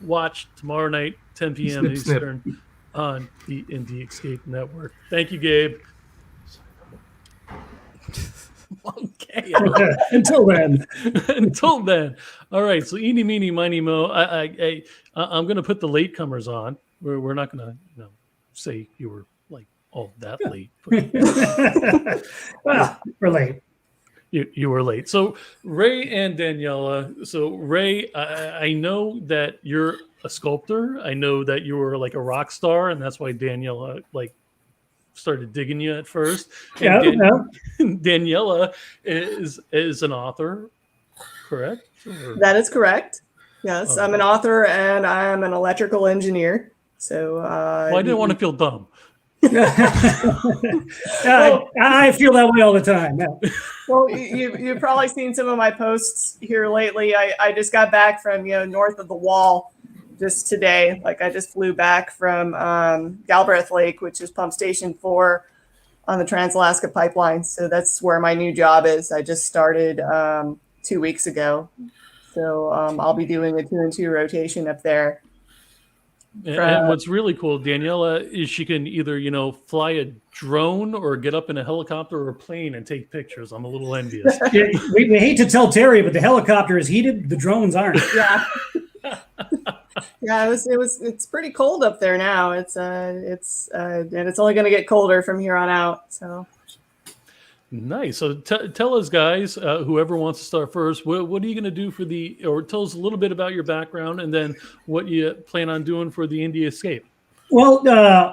watch tomorrow night, 10 p.m. Snip, snip. Eastern on the Indie Escape Network. Thank you, Gabe. Okay. Until then. Until then. All right. So, eeny, meeny, miny, mo. I'm going to put the latecomers on. We're not going to say you were all that late. Well, we're late. You were late. So, Ray and Daniella. So, Ray, I know that you're a sculptor. I know that you were a rock star, and that's why Daniella started digging you at first. And Daniella is an author, correct? That is correct. Yes, I'm an author and I'm an electrical engineer. So I didn't want to feel dumb. I feel that way all the time. Yeah. Well, you've probably seen some of my posts here lately. I just got back from north of the wall just today. I just flew back from Galbraith Lake, which is Pump Station 4 on the Trans-Alaska Pipeline. So that's where my new job is. I just started 2 weeks ago. So I'll be doing a 2-and-2 rotation up there. And what's really cool, Daniella, is she can either, fly a drone or get up in a helicopter or a plane and take pictures. I'm a little envious. We hate to tell Terry, but the helicopter is heated. The drones aren't. Yeah. Yeah, it's pretty cold up there now. And it's only going to get colder from here on out. So nice. So tell us, guys, whoever wants to start first, what are you going to do or tell us a little bit about your background and then what you plan on doing for the Indie Escape. Well,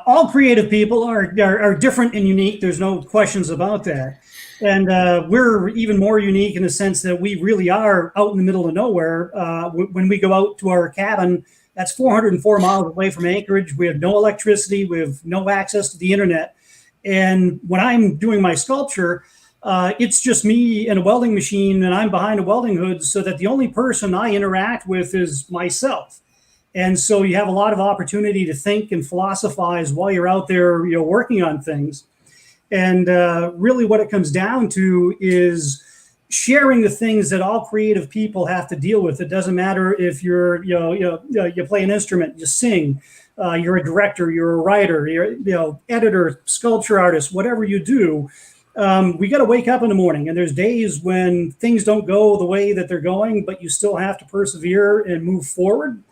all creative people are different and unique. There's no questions about that. And we're even more unique in the sense that we really are out in the middle of nowhere. When we go out to our cabin, that's 404 miles away from Anchorage. We have no electricity. We have no access to the internet. And when I'm doing my sculpture, it's just me and a welding machine, and I'm behind a welding hood, so that the only person I interact with is myself. And so you have a lot of opportunity to think and philosophize while you're out there, working on things. And really what it comes down to is sharing the things that all creative people have to deal with. It doesn't matter if you're, you play an instrument, you sing, you're a director, you're a writer, you're, editor, sculpture artist, whatever you do. We got to wake up in the morning, and there's days when things don't go the way that they're going, but you still have to persevere and move forward.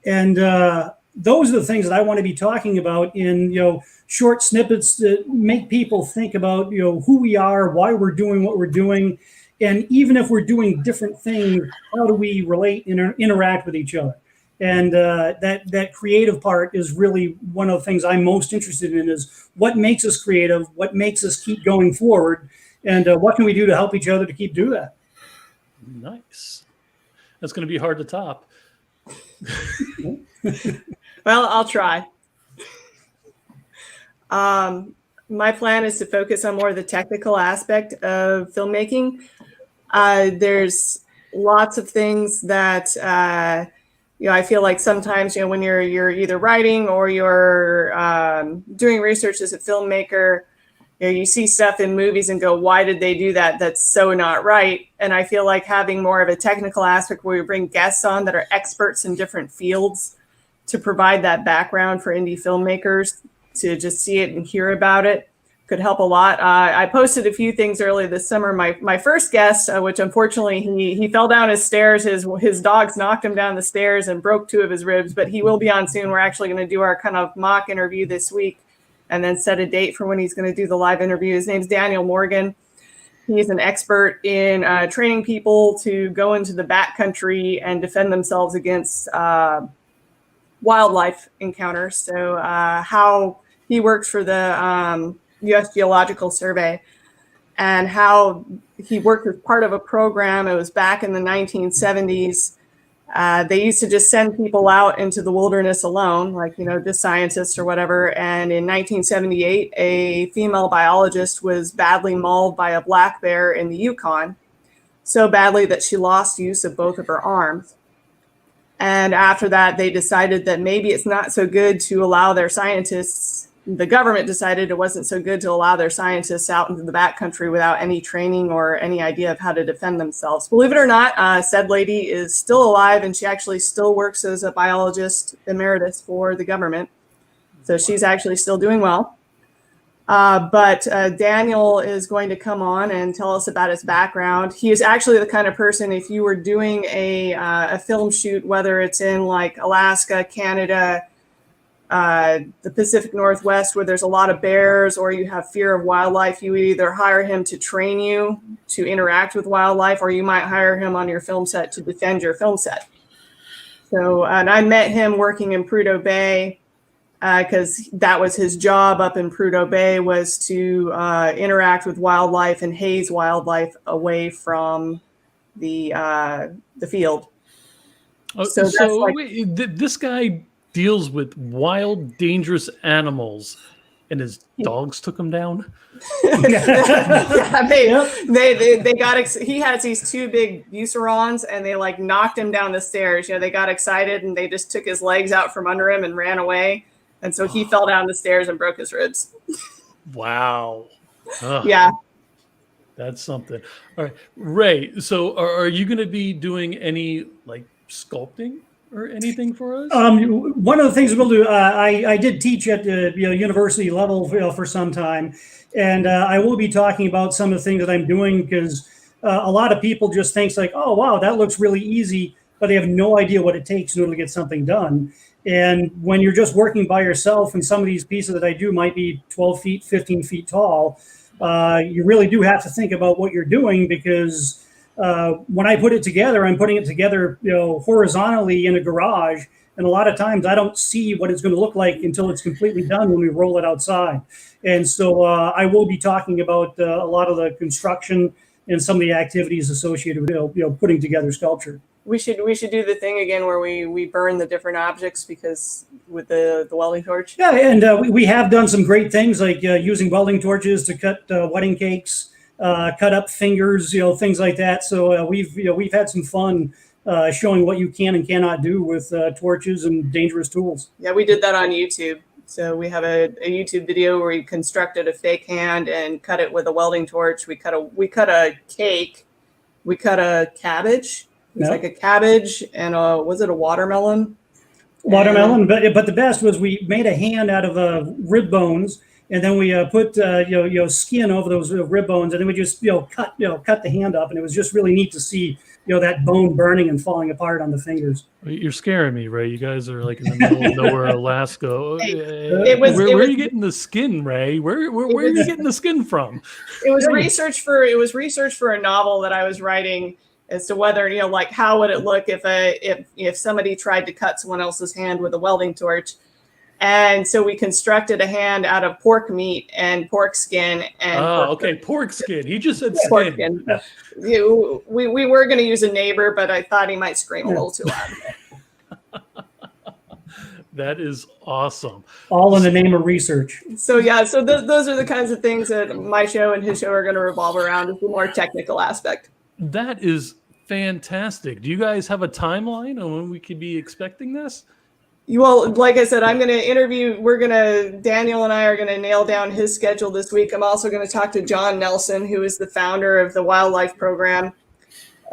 And those are the things that I want to be talking about in, short snippets that make people think about, who we are, why we're doing what we're doing. And even if we're doing different things, how do we relate and interact with each other? And that creative part is really one of the things I'm most interested in, is what makes us creative, what makes us keep going forward, and what can we do to help each other to keep doing that? Nice. That's going to be hard to top. Well, I'll try. My plan is to focus on more of the technical aspect of filmmaking. There's lots of things that I feel like sometimes when you're either writing or you're doing research as a filmmaker, you see stuff in movies and go, why did they do that? That's so not right. And I feel like having more of a technical aspect where we bring guests on that are experts in different fields to provide that background for indie filmmakers to just see it and hear about it could help a lot. I posted a few things earlier this summer. My first guest, which unfortunately he fell down his stairs. His dogs knocked him down the stairs and broke 2 of his ribs, but he will be on soon. We're actually going to do our kind of mock interview this week and then set a date for when he's going to do the live interview. His name's Daniel Morgan. He's an expert in training people to go into the backcountry and defend themselves against wildlife encounters. So how he works for the U.S. Geological Survey, and how he worked as part of a program. It was back in the 1970s. They used to just send people out into the wilderness alone, like, just scientists or whatever. And in 1978, a female biologist was badly mauled by a black bear in the Yukon, so badly that she lost use of both of her arms. And after that, they decided that maybe it's not so good to allow their scientists, the government decided it wasn't so good to allow their scientists out into the backcountry without any training or any idea of how to defend themselves. Believe it or not, said lady is still alive, and she actually still works as a biologist emeritus for the government. So she's actually still doing well. But Daniel is going to come on and tell us about his background. He is actually the kind of person, if you were doing a film shoot, whether it's in like Alaska, Canada, the Pacific Northwest, where there's a lot of bears or you have fear of wildlife, you would either hire him to train you to interact with wildlife, or you might hire him on your film set to defend your film set. So, and I met him working in Prudhoe Bay, because that was his job up in Prudhoe Bay, was to interact with wildlife and haze wildlife away from the field. So wait, this guy deals with wild, dangerous animals, and his dogs took him down. Yeah, they got. He has these 2 big Bucerons, and they like knocked him down the stairs. They got excited and they just took his legs out from under him and ran away. And so he fell down the stairs and broke his ribs. Wow. Yeah. That's something. All right, Ray. So are you going to be doing any like sculpting or anything for us? One of the things we'll do, I did teach at the university level for some time, and I will be talking about some of the things that I'm doing, because a lot of people just think like, oh, wow, that looks really easy, but they have no idea what it takes in order to get something done. And when you're just working by yourself, and some of these pieces that I do might be 12 feet, 15 feet tall, you really do have to think about what you're doing, because when I put it together, I'm putting it together, horizontally in a garage, And a lot of times I don't see what it's going to look like until it's completely done when we roll it outside. And so I will be talking about a lot of the construction and some of the activities associated with putting together sculpture. We should do the thing again where we burn the different objects because with the welding torch. Yeah, and we have done some great things like using welding torches to cut wedding cakes, cut up fingers, things like that. So we've had some fun showing what you can and cannot do with torches and dangerous tools. Yeah, we did that on YouTube. So we have a YouTube video where we constructed a fake hand and cut it with a welding torch. We cut a cake. We cut a cabbage. It's like a cabbage and was it a watermelon? Watermelon, but the best was we made a hand out of rib bones, and then we put skin over those rib bones, and then we just cut the hand up, and it was just really neat to see that bone burning and falling apart on the fingers. You're scaring me, Ray. You guys are like in the middle of nowhere, Alaska. Where are you getting the skin, Ray? Where are you getting the skin from? It was research for a novel that I was writing as to whether like how would it look if somebody tried to cut someone else's hand with a welding torch. And so we constructed a hand out of pork meat and pork skin. And pork skin. He just said pork skin. We were going to use a neighbor, but I thought he might scream a little too loud. That is awesome. All in the name of research. So those are the kinds of things that my show and his show are going to revolve around, is the more technical aspect. That is fantastic. Do you guys have a timeline on when we could be expecting this? Well, like I said, I'm going to interview. Daniel and I are going to nail down his schedule this week. I'm also going to talk to John Nelson, who is the founder of the Wildlife Program,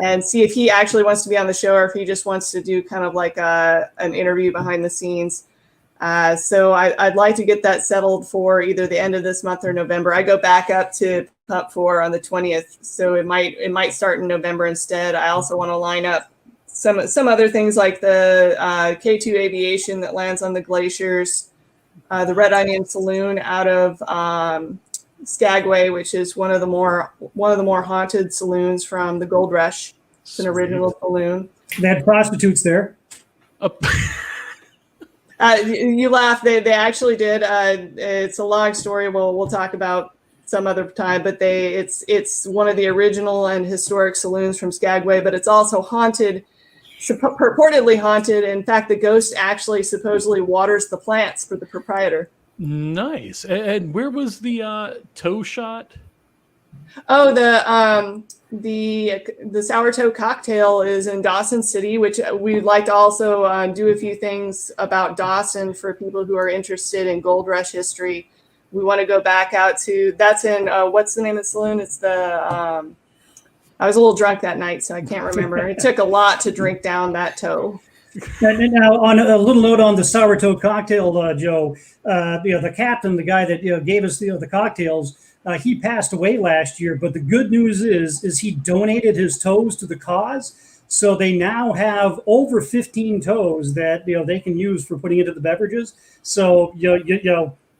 and see if he actually wants to be on the show or if he just wants to do kind of like an interview behind the scenes. So I'd like to get that settled for either the end of this month or November. I go back up to Pump 4 on the 20th, so it might start in November instead. I also want to line up some other things like the K2 Aviation that lands on the glaciers, the Red Onion Saloon out of Skagway, which is one of the more haunted saloons from the Gold Rush. It's an original saloon. They had prostitutes there. You laugh. They actually did. It's a long story. We'll talk about some other time, but it's one of the original and historic saloons from Skagway, but it's also haunted, purportedly haunted. In fact, the ghost actually supposedly waters the plants for the proprietor. Nice. And where was the toe shot? Oh, the sourdough cocktail is in Dawson City, which we'd like to also do a few things about Dawson for people who are interested in Gold Rush history. We want to go back out to, that's in, what's the name of the saloon? It's the, I was a little drunk that night, so I can't remember. It took a lot to drink down that toe. And now, on a little note on the sourdough cocktail, Joe, the captain, the guy that gave us the cocktails, he passed away last year. But the good news is he donated his toes to the cause, so they now have over 15 toes that they can use for putting into the beverages. So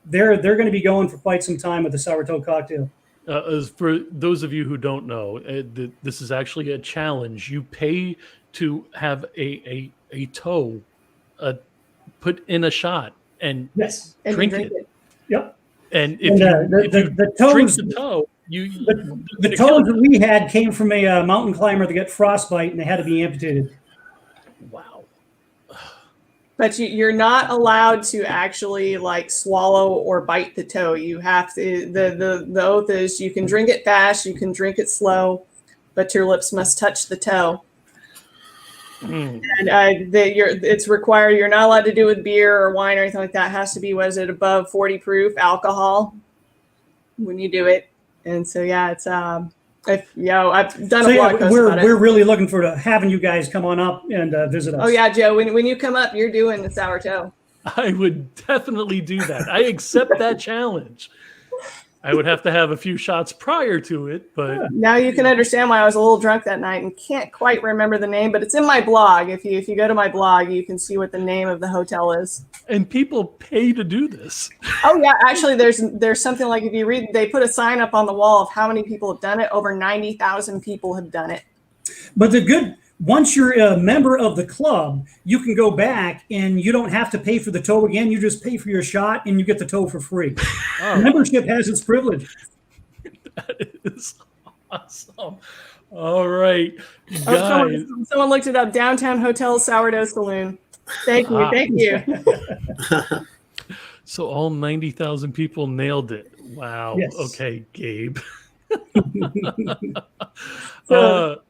they're going to be going for quite some time with the sourdough cocktail. As for those of you who don't know, this is actually a challenge. You pay to have a toe put in a shot and drink it. Yep. And if you toes, drink the toe, the toes that we had came from a mountain climber that got frostbite and they had to be amputated. Wow. But you're not allowed to actually like swallow or bite the toe. You have to, the oath is you can drink it fast, you can drink it slow, but your lips must touch the toe. And it's required. You're not allowed to do it with beer or wine or anything like that. It has to be, was it above 40 proof alcohol when you do it? And so, yeah, it's, I've done a blog post about it. We're really looking forward to having you guys come on up and visit us. Oh yeah, Joe, when you come up, you're doing the sourdough. I would definitely do that. I accept that challenge. I would have to have a few shots prior to it, but now you can understand why I was a little drunk that night and can't quite remember the name, but it's in my blog. If you go to my blog, you can see what the name of the hotel is. And people pay to do this. Oh yeah, actually there's something like, if you read, they put a sign up on the wall of how many people have done it. Over 90,000 people have done it. But the once you're a member of the club, you can go back and you don't have to pay for the tow again. You just pay for your shot and you get the tow for free. Membership has its privilege. That is awesome. All right, guys. Someone looked it up. Downtown Hotel Sourdough Saloon. Thank you. Thank you. So all 90,000 people nailed it. Wow. Yes. Okay, Gabe. So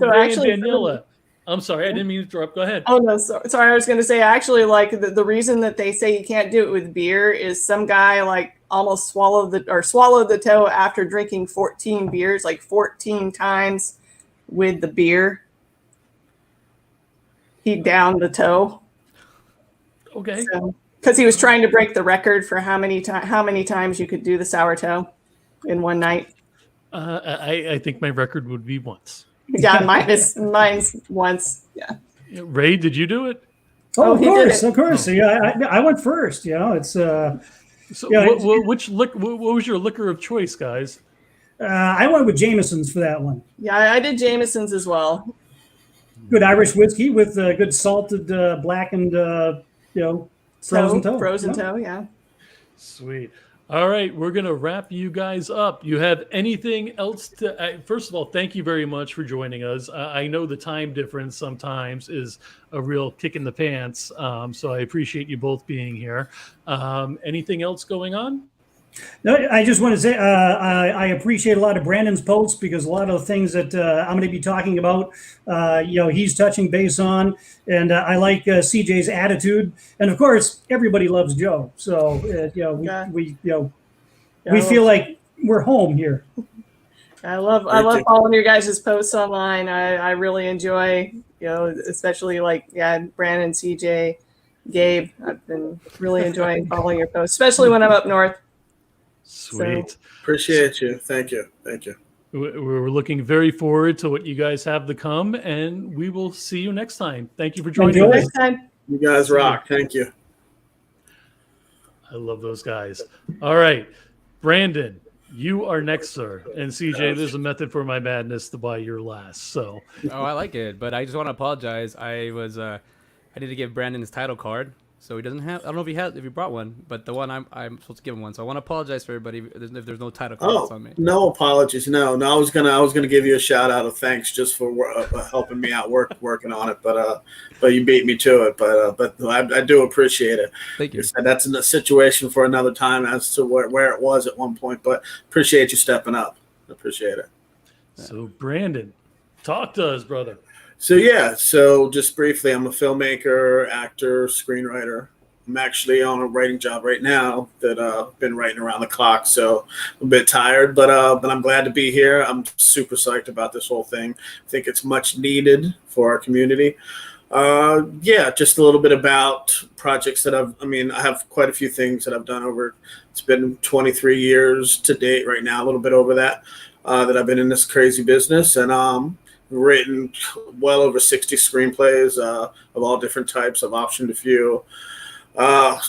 Ray actually, and Daniella, I'm sorry, I didn't mean to interrupt. Go ahead. Oh no, sorry. I was going to say actually, like the reason that they say you can't do it with beer is some guy like almost swallowed the toe after drinking 14 beers, like 14 times with the beer. He downed the toe. Okay. Because he was trying to break the record for how many times you could do the sour toe in one night. I think my record would be once. Yeah, mine's once. Yeah. Ray, did you do it? Oh, of course. Yeah, I went first. You know, it's. So, yeah, what was your liquor of choice, guys? I went with Jameson's for that one. Yeah, I did Jameson's as well. Good Irish whiskey with good salted, blackened, frozen toe. Frozen toe, yeah. Sweet. All right, we're going to wrap you guys up. You have anything else to... first of all, thank you very much for joining us. I know the time difference sometimes is a real kick in the pants, so I appreciate you both being here. Anything else going on? No, I just want to say I appreciate a lot of Brandon's posts because a lot of the things that I'm going to be talking about, he's touching base on, and I like CJ's attitude, and of course everybody loves Joe. So we feel like we're home here. I love following your guys' posts online. I really enjoy, especially Brandon, CJ, Gabe. I've been really enjoying following your posts, especially when I'm up north. Sweet. Appreciate you. Thank you. We're looking very forward to what you guys have to come, and we will see you next time. Thank you for joining us. Next time. You guys rock. Thank you. I love those guys. All right, Brandon, you are next, sir. And CJ, there's a method for my madness to buy your last. So. Oh, I like it, but I just want to apologize. I need to give Brandon his title card. So he doesn't have. I don't know if he brought one, but the one I'm supposed to give him one. So I want to apologize for everybody if there's no title cards on me. No apologies. No. I was gonna give you a shout out of thanks just for helping me out working on it, but you beat me to it. But I do appreciate it. Thank you. That's in a situation for another time as to where it was at one point. But appreciate you stepping up. Appreciate it. So Brandon, talk to us, brother. So just briefly, I'm a filmmaker, actor, screenwriter. I'm actually on a writing job right now that I've been writing around the clock, so I'm a bit tired, but I'm glad to be here. I'm super psyched about this whole thing. I think it's much needed for our community. Just a little bit about projects that I have quite a few things that I've done over. It's been 23 years to date right now, a little bit over that I've been in this crazy business, and written well over 60 screenplays of all different types. I've optioned a few.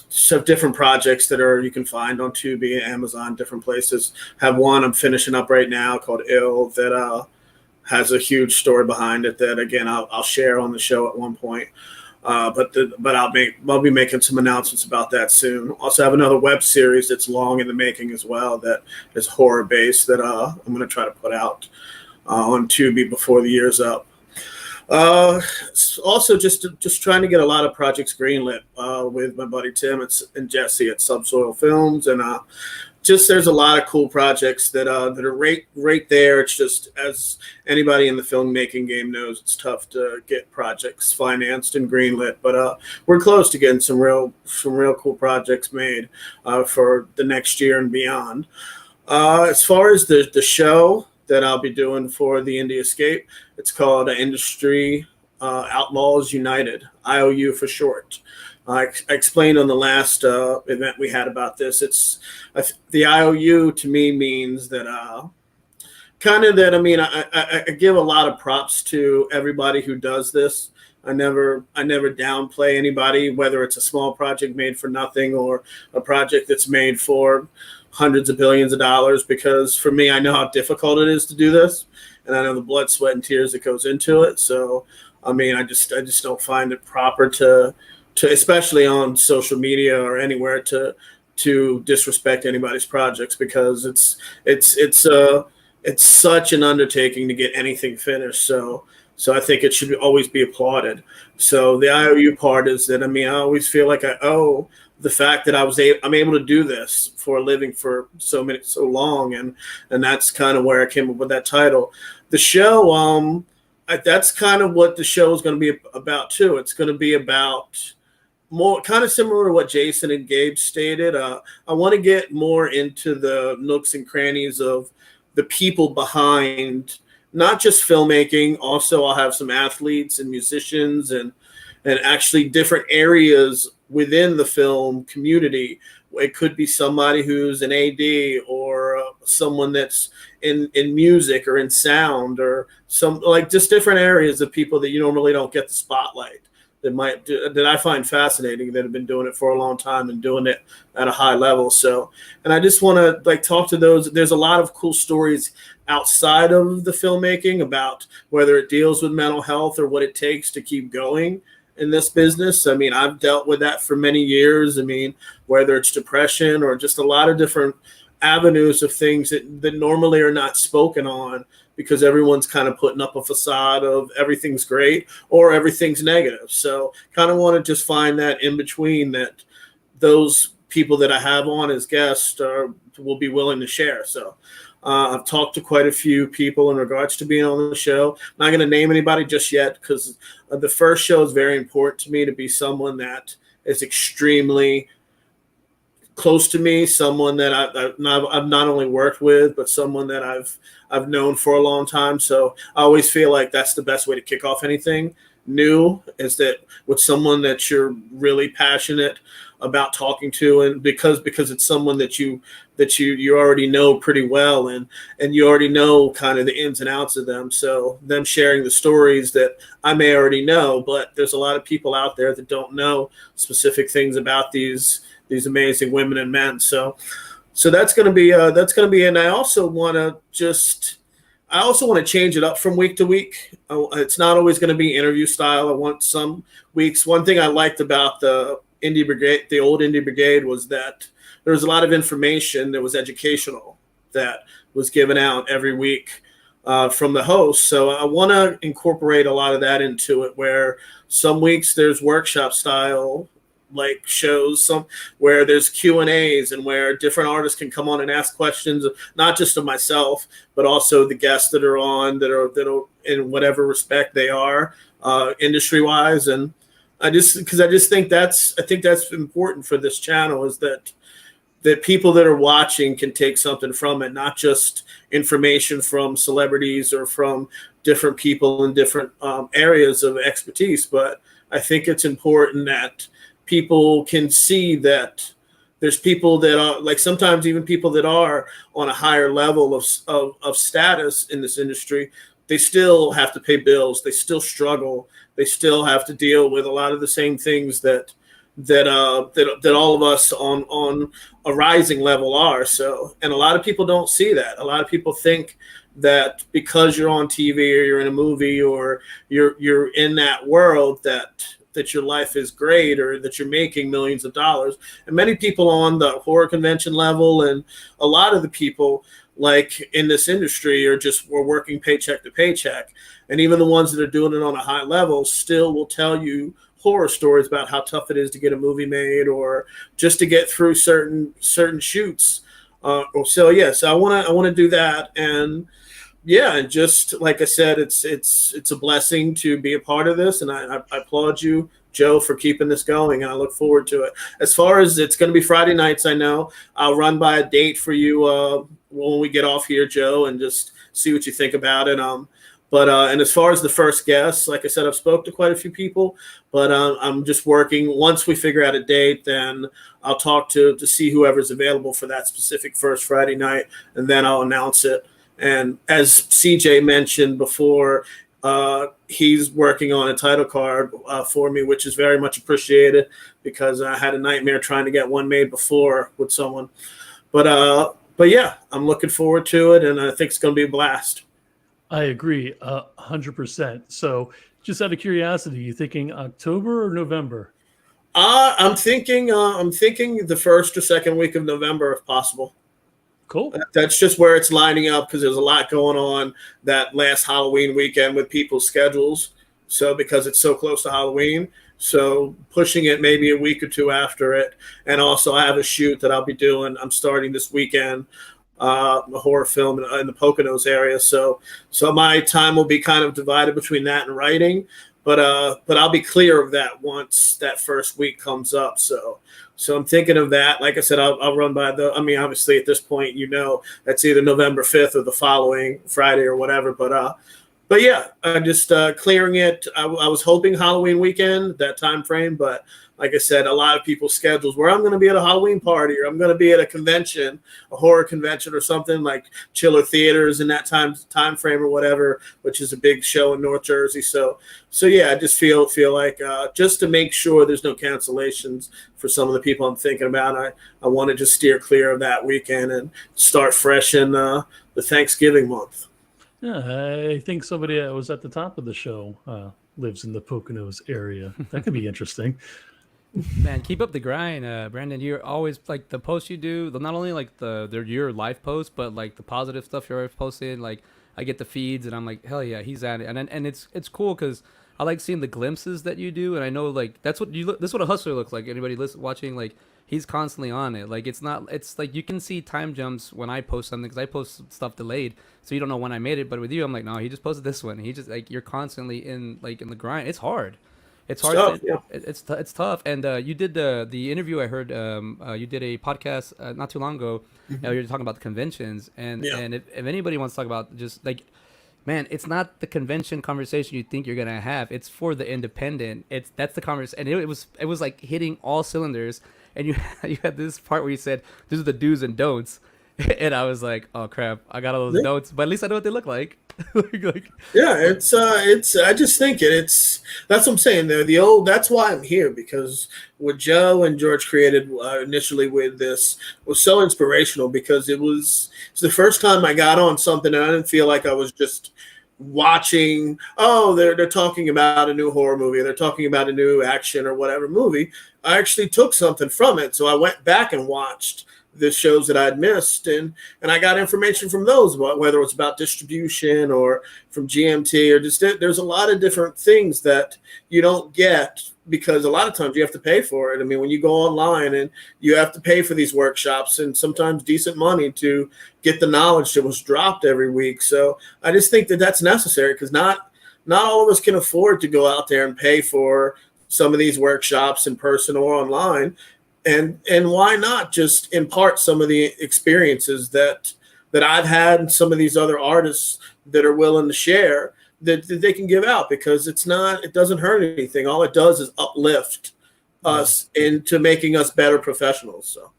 So different projects that you can find on Tubi, Amazon, different places. Have one I'm finishing up right now called Ill that has a huge story behind it that again I'll share on the show at one point. But I'll be making some announcements about that soon. Also have another web series that's long in the making as well that is horror based that I'm going to try to put out on Tubi before the year's up. Also just trying to get a lot of projects greenlit with my buddy Tim and Jesse at Subsoil Films, and there's a lot of cool projects that are right there. It's just, as anybody in the filmmaking game knows, it's tough to get projects financed and greenlit, but we're close to getting some real cool projects made for the next year and beyond. As far as the show that I'll be doing for the Indie Escape, it's called Industry Outlaws United, IOU for short. I explained on the last event we had about this. It's the IOU to me means that I give a lot of props to everybody who does this. I never downplay anybody, whether it's a small project made for nothing or a project that's made for hundreds of billions of dollars, because for me, I know how difficult it is to do this, and I know the blood, sweat, and tears that goes into it. So, I mean, I just don't find it proper to especially on social media or anywhere to disrespect anybody's projects, because it's such an undertaking to get anything finished. So I think it should always be applauded. So the IOU part is that, I mean, I always feel like I owe the fact that I'm able to do this for a living for so long, and that's kind of where I came up with that title. The show, that's kind of what the show is going to be about too. It's going to be about more kind of similar to what Jaysen and Gabe stated. I want to get more into the nooks and crannies of the people behind not just filmmaking. Also, I'll have some athletes and musicians and actually different areas within the film community. It could be somebody who's an AD or someone that's in music or in sound, or some like just different areas of people that you normally don't get the spotlight, that I find fascinating, that have been doing it for a long time and doing it at a high level. So, and I just want to like talk to those. There's a lot of cool stories outside of the filmmaking about whether it deals with mental health or what it takes to keep going in this business. I mean, I've dealt with that for many years. I mean, whether it's depression or just a lot of different avenues of things that normally are not spoken on, because everyone's kind of putting up a facade of everything's great or everything's negative. So kind of want to just find that in between, that those people that I have on as guests will be willing to share. So I've talked to quite a few people in regards to being on the show. I'm not going to name anybody just yet, because the first show is very important to me to be someone that is extremely close to me, someone that I've not only worked with, but someone that I've known for a long time. So I always feel like that's the best way to kick off anything new, is that with someone that you're really passionate about talking to, and because it's someone that you already know pretty well, and you already know kind of the ins and outs of them. So them sharing the stories that I may already know, but there's a lot of people out there that don't know specific things about these amazing women and men. So that's going to be and I also want to change it up from week to week. It's not always going to be interview style. I want some weeks. One thing I liked about the Indie Brigade, the old Indie Brigade, was that there was a lot of information that was educational that was given out every week from the host. So I want to incorporate a lot of that into it, where some weeks there's workshop style like shows, some where there's Q&As, and where different artists can come on and ask questions, not just of myself, but also the guests that are on, that are in whatever respect they are, industry wise. And I think that's important for this channel, is that people that are watching can take something from it, not just information from celebrities or from different people in different areas of expertise. But I think it's important that people can see that there's people that are, like, sometimes even people that are on a higher level of status in this industry, they still have to pay bills. They still struggle. They still have to deal with a lot of the same things that all of us on a rising level are. So, and a lot of people don't see that. A lot of people think that because you're on TV or you're in a movie or you're in that world, that your life is great, or that you're making millions of dollars. And many people on the horror convention level, and a lot of the people like in this industry, we're working paycheck to paycheck. And even the ones that are doing it on a high level still will tell you horror stories about how tough it is to get a movie made, or just to get through certain shoots. I want to do that. And yeah, and just like I said, it's a blessing to be a part of this, and I applaud you, Joe, for keeping this going, and I look forward to it. As far as it's going to be Friday nights, I know I'll run by a date for you when we get off here, Joe, and just see what you think about it. And as far as the first guest, like I said, I've spoke to quite a few people, but I'm just working. Once we figure out a date, then I'll talk to see whoever's available for that specific first Friday night, and then I'll announce it. And as CJ mentioned before, he's working on a title card for me, which is very much appreciated, because I had a nightmare trying to get one made before with someone. But yeah, I'm looking forward to it, and I think it's going to be a blast. I agree, 100%. So, just out of curiosity, you thinking October or November? I'm thinking the first or second week of November, if possible. Cool. That's just where it's lining up because there's a lot going on that last Halloween weekend with people's schedules. So because it's so close to Halloween, so pushing it maybe a week or two after it. And also I have a shoot that I'll be doing. I'm starting this weekend, a horror film in the Poconos area. So my time will be kind of divided between that and writing. But I'll be clear of that once that first week comes up. So I'm thinking of that. Like I said, I'll run by obviously at this point, that's either November 5th or the following Friday or whatever. But yeah, I'm just clearing it. I was hoping Halloween weekend, that time frame. But like I said, a lot of people's schedules where I'm going to be at a Halloween party or I'm going to be at a convention, a horror convention or something like Chiller Theaters in that time frame or whatever, which is a big show in North Jersey. So yeah, I just feel like just to make sure there's no cancellations for some of the people I'm thinking about, I want to just steer clear of that weekend and start fresh in the Thanksgiving month. Yeah, I think somebody that was at the top of the show lives in the Poconos area. That could be interesting. Man, keep up the grind, Brandon. You're always like the posts you do. Not only like they're your live posts, but like the positive stuff you're always posting. Like I get the feeds, and I'm like, hell yeah, he's at it. And it's cool because I like seeing the glimpses that you do, and I know like that's what you look. This is what a hustler looks like. Anybody watching, like he's constantly on it. Like it's like you can see time jumps when I post something because I post stuff delayed, so you don't know when I made it. But with you, I'm like, no, he just posted this one. He just like you're constantly in the grind. It's hard. It's hard. Tough, yeah. It's tough. And you did the interview. I heard you did a podcast not too long ago. Mm-hmm. You were talking about the conventions, and if anybody wants to talk about just like, man, it's not the convention conversation you think you're gonna have. It's for the independent. That's the conversation, and it was like hitting all cylinders. And you had this part where you said, "These are the do's and don'ts," and I was like, "Oh crap, I got all those don'ts," but at least I know what they look like. Yeah, it's I just think that's what I'm saying there. That's why I'm here, because what Joe and George created initially with this was so inspirational, because it's the first time I got on something and I didn't feel like I was just watching, they're talking about a new horror movie, they're talking about a new action or whatever movie. I actually took something from it. So I went back and watched the shows that I'd missed, and I got information from those, whether it was about distribution or from GMT or just there's a lot of different things that you don't get because a lot of times you have to pay for it. I mean, when you go online and you have to pay for these workshops and sometimes decent money to get the knowledge that was dropped every week. So I just think that that's necessary, because not all of us can afford to go out there and pay for some of these workshops in person or online. And why not just impart some of the experiences that I've had and some of these other artists that are willing to share that they can give out, because it doesn't hurt anything. All it does is uplift us into making us better professionals. So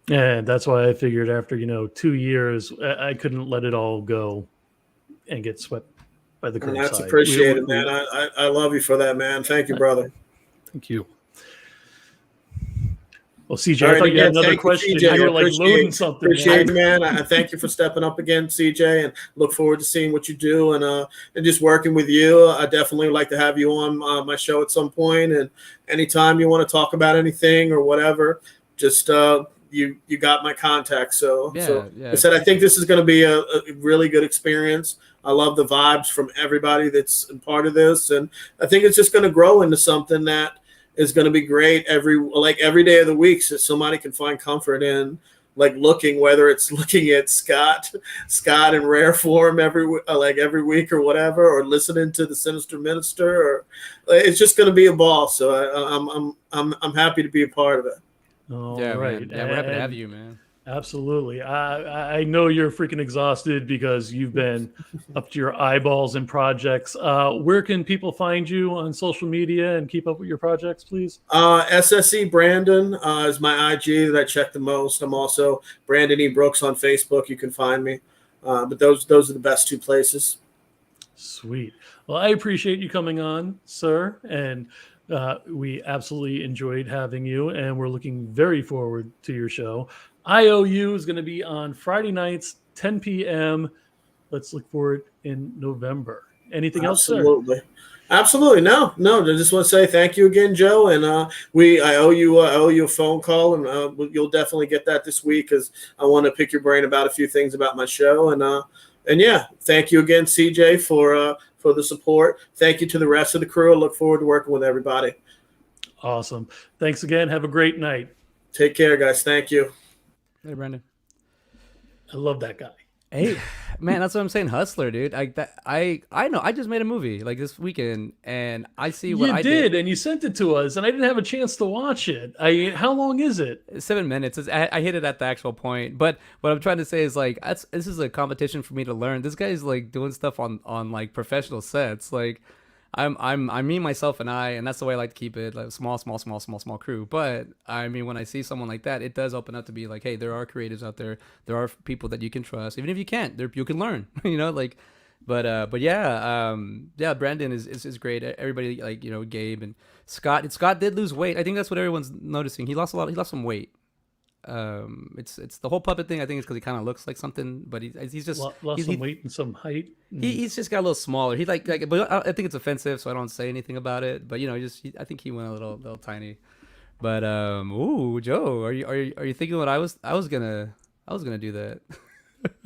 yeah, that's why I figured after 2 years I couldn't let it all go and get swept by the curbside. And that's appreciated, man. I love you for that, man. Thank you, brother. Thank you. Well, CJ, I thought you had another question. CJ. You were like loading something. Appreciate it, man. I thank you for stepping up again, CJ, and look forward to seeing what you do and just working with you. I definitely would like to have you on my show at some point. And anytime you want to talk about anything or whatever, just you got my contact. So I said, I think this is going to be a really good experience. I love the vibes from everybody that's a part of this, and I think it's just going to grow into something that is going to be great every day of the week, so somebody can find comfort in whether it's looking at Scott in rare form every week or whatever, or listening to the Sinister Minister, or it's just going to be a ball. So I'm happy to be a part of it. Oh, yeah, right. Man. Yeah, we're happy to have you, man. Absolutely. I know you're freaking exhausted because you've been up to your eyeballs in projects. Where can people find you on social media and keep up with your projects, please? SSE Brandon is my IG that I check the most. I'm also Brandon E. Brooks on Facebook. You can find me. But those are the best two places. Sweet. Well, I appreciate you coming on, sir. And we absolutely enjoyed having you, and we're looking very forward to your show. IOU is going to be on Friday nights, 10 p.m. Let's look for it in November. Anything else, sir? Absolutely. No. I just want to say thank you again, Joe. And I owe you a phone call, and you'll definitely get that this week because I want to pick your brain about a few things about my show. And yeah, thank you again, CJ, for the support. Thank you to the rest of the crew. I look forward to working with everybody. Awesome. Thanks again. Have a great night. Take care, guys. Thank you. Hey, Brandon. I love that guy. Hey, man, that's what I'm saying. Hustler, dude. I know. I just made a movie like this weekend, and I see what I did. And you sent it to us, and I didn't have a chance to watch it. How long is it? 7 minutes. I hit it at the actual point. But what I'm trying to say is like this is a competition for me to learn. This guy's like doing stuff on like professional sets. Like I'm me, myself, and I, and that's the way I like to keep it, like small crew. But I mean, when I see someone like that, it does open up to be like, hey, there are creatives out there. There are people that you can trust, even if you can't. You can learn, you know, like. But yeah, Brandon is great. Everybody, like, you know, Gabe and Scott. Scott did lose weight. I think that's what everyone's noticing. He lost some weight. It's the whole puppet thing. I think it's because he kind of looks like something, but he's just lost some weight and some height. He's just got a little smaller. He like, but I think it's offensive, so I don't say anything about it. But you know, I think he went a little tiny. But ooh, Joe, are you thinking what I was gonna do that?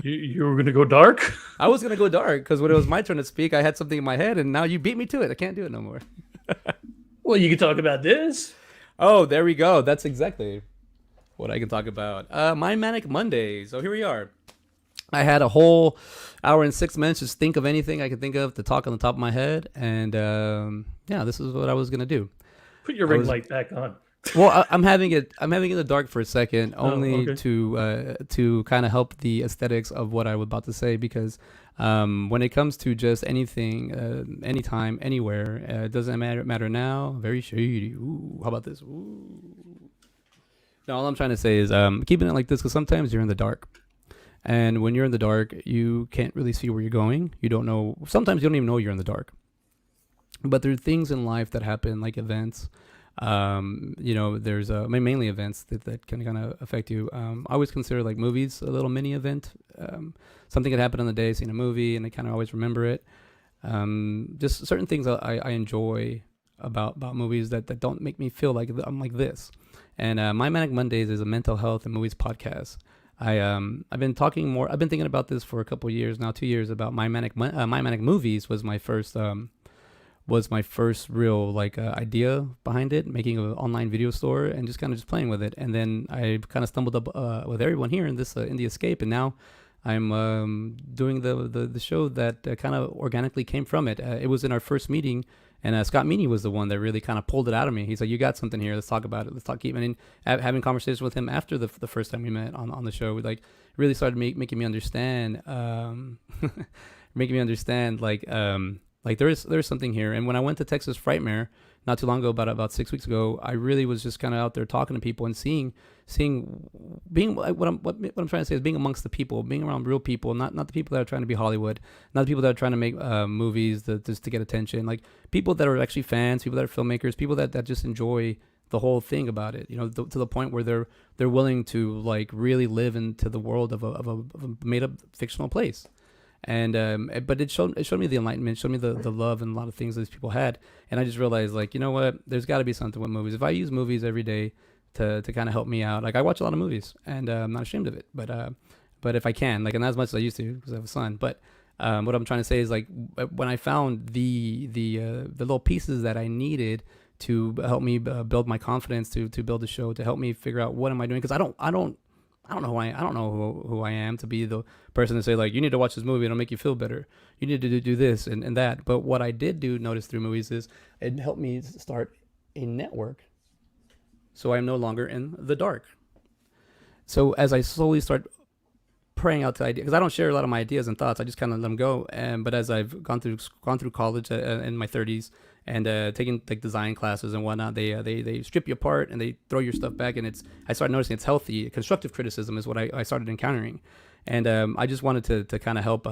You were gonna go dark? I was gonna go dark because when it was my turn to speak, I had something in my head, and now you beat me to it. I can't do it no more. Well, you can talk about this. Oh, there we go. That's exactly what I can talk about. My Manic Mondays. So here we are. I had a whole hour and 6 minutes to think of anything I could think of to talk on the top of my head, and yeah, this is what I was gonna do. Put your ring light back on. Well, I'm having it in the dark for a second, only to kind of help the aesthetics of what I was about to say, because when it comes to just anything, anytime, anywhere, it doesn't matter now. Very shady. Ooh, how about this? Ooh. No, all I'm trying to say is keeping it like this, because sometimes you're in the dark. And when you're in the dark, you can't really see where you're going. You don't know. Sometimes you don't even know you're in the dark. But there are things in life that happen, like events. You know, there's mainly events that can kind of affect you. I always consider like movies a little mini event. Something could happen on the day, seeing a movie, and I kind of always remember it. Just certain things I enjoy about movies that don't make me feel like I'm like this. And My Manic Mondays is a mental health and movies podcast. I've been thinking about this for a couple of years now, 2 years, about My Manic Movies was my first real like idea behind it, making an online video store and just kind of playing with it. And then I kind of stumbled up with everyone here in this Indie Escape, and now I'm doing the show that kind of organically came from it. It was in our first meeting, and Scott Meaney was the one that really kind of pulled it out of me. He's like, "You got something here. Let's talk about it. Let's talk." And having conversations with him after the first time we met on the show, we like really started making me understand, like there's something here. And when I went to Texas Frightmare not too long ago, about 6 weeks ago, I really was just kind of out there talking to people and seeing being what I'm trying to say is being amongst the people, being around real people, not the people that are trying to be Hollywood, not the people that are trying to make movies just to get attention, like people that are actually fans, people that are filmmakers, people that just enjoy the whole thing about it, you know, to the point where they're willing to like really live into the world of a made up fictional place. And but it showed me the enlightenment, showed me the love and a lot of things that these people had. And I just realized, like, you know what, there's got to be something with movies. If I use movies every day to kind of help me out, like I watch a lot of movies, and I'm not ashamed of it, but if I can, like, and not as much as I used to because I have a son, but what I'm trying to say is, like, when I found the little pieces that I needed to help me build my confidence, to build the show, to help me figure out what am I doing, because I don't know who I am to be the person to say, like, you need to watch this movie, it'll make you feel better. You need to do this and that. But what I did notice through movies is it helped me start a network, so I'm no longer in the dark. So as I slowly start praying out to ideas, because I don't share a lot of my ideas and thoughts, I just kind of let them go. But as I've gone through college in my 30s and taking like design classes and whatnot, they strip you apart and they throw your stuff back, and I started noticing it's healthy. Constructive criticism is what I started encountering, and I just wanted to kind of help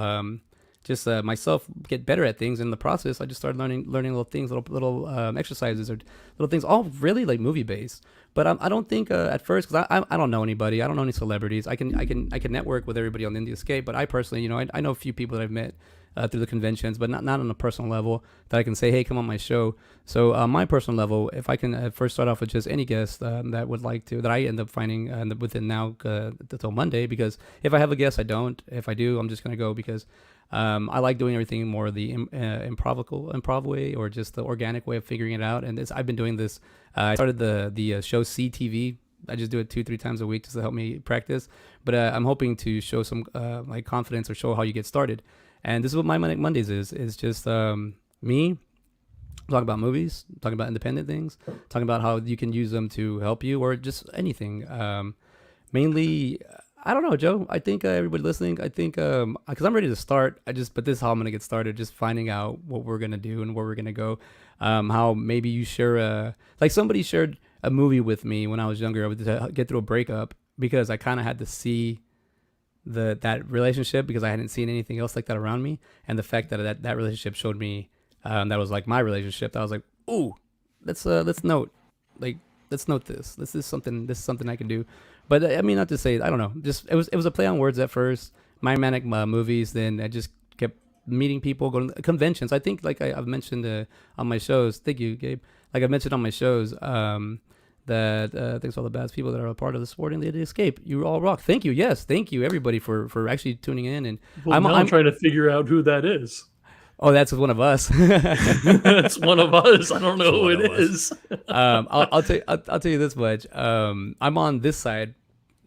just myself get better at things. In the process, I just started learning little things, little exercises or little things, all really like movie based. But I don't think at first, because I don't know anybody, I don't know any celebrities. I can network with everybody on the Indie Escape, but I personally, I know a few people that I've met through the conventions, but not on a personal level that I can say, hey, come on my show. So on my personal level, if I can first start off with just any guest that would like to, that I end up finding within now until Monday, because if I have a guest, I don't. If I do, I'm just going to go because I like doing everything more the improv way, or just the organic way of figuring it out. And I've been doing this. I started the show CTV. I just do it 2-3 times a week just to help me practice. But I'm hoping to show some like confidence, or show how you get started. And this is what my Mondayz is. It's just me talking about movies, talking about independent things, talking about how you can use them to help you, or just anything. Mainly, I don't know, Joe. I think everybody listening, I think, because I'm ready to start. But this is how I'm going to get started, just finding out what we're going to do and where we're going to go. How maybe you share, like somebody shared a movie with me when I was younger. I would get through a breakup because I kind of had to see that relationship, because I hadn't seen anything else like that around me. And the fact that relationship showed me that was like my relationship. I was like, ooh, let's note this. This is something I can do. But I mean, not to say, I don't know. Just it was a play on words at first. My Manic movies. Then I just kept meeting people, going to conventions. I think like I've mentioned on my shows. Thank you, Gabe. Like I've mentioned on my shows. That thanks to all the bad people that are a part of the Sporting the Escape. You all rock. Thank you. Yes, thank you everybody for actually tuning in. And I'm trying to figure out who that is. Oh, that's one of us. That's one of us. I don't know who it is. I'll tell you this much. I'm on this side.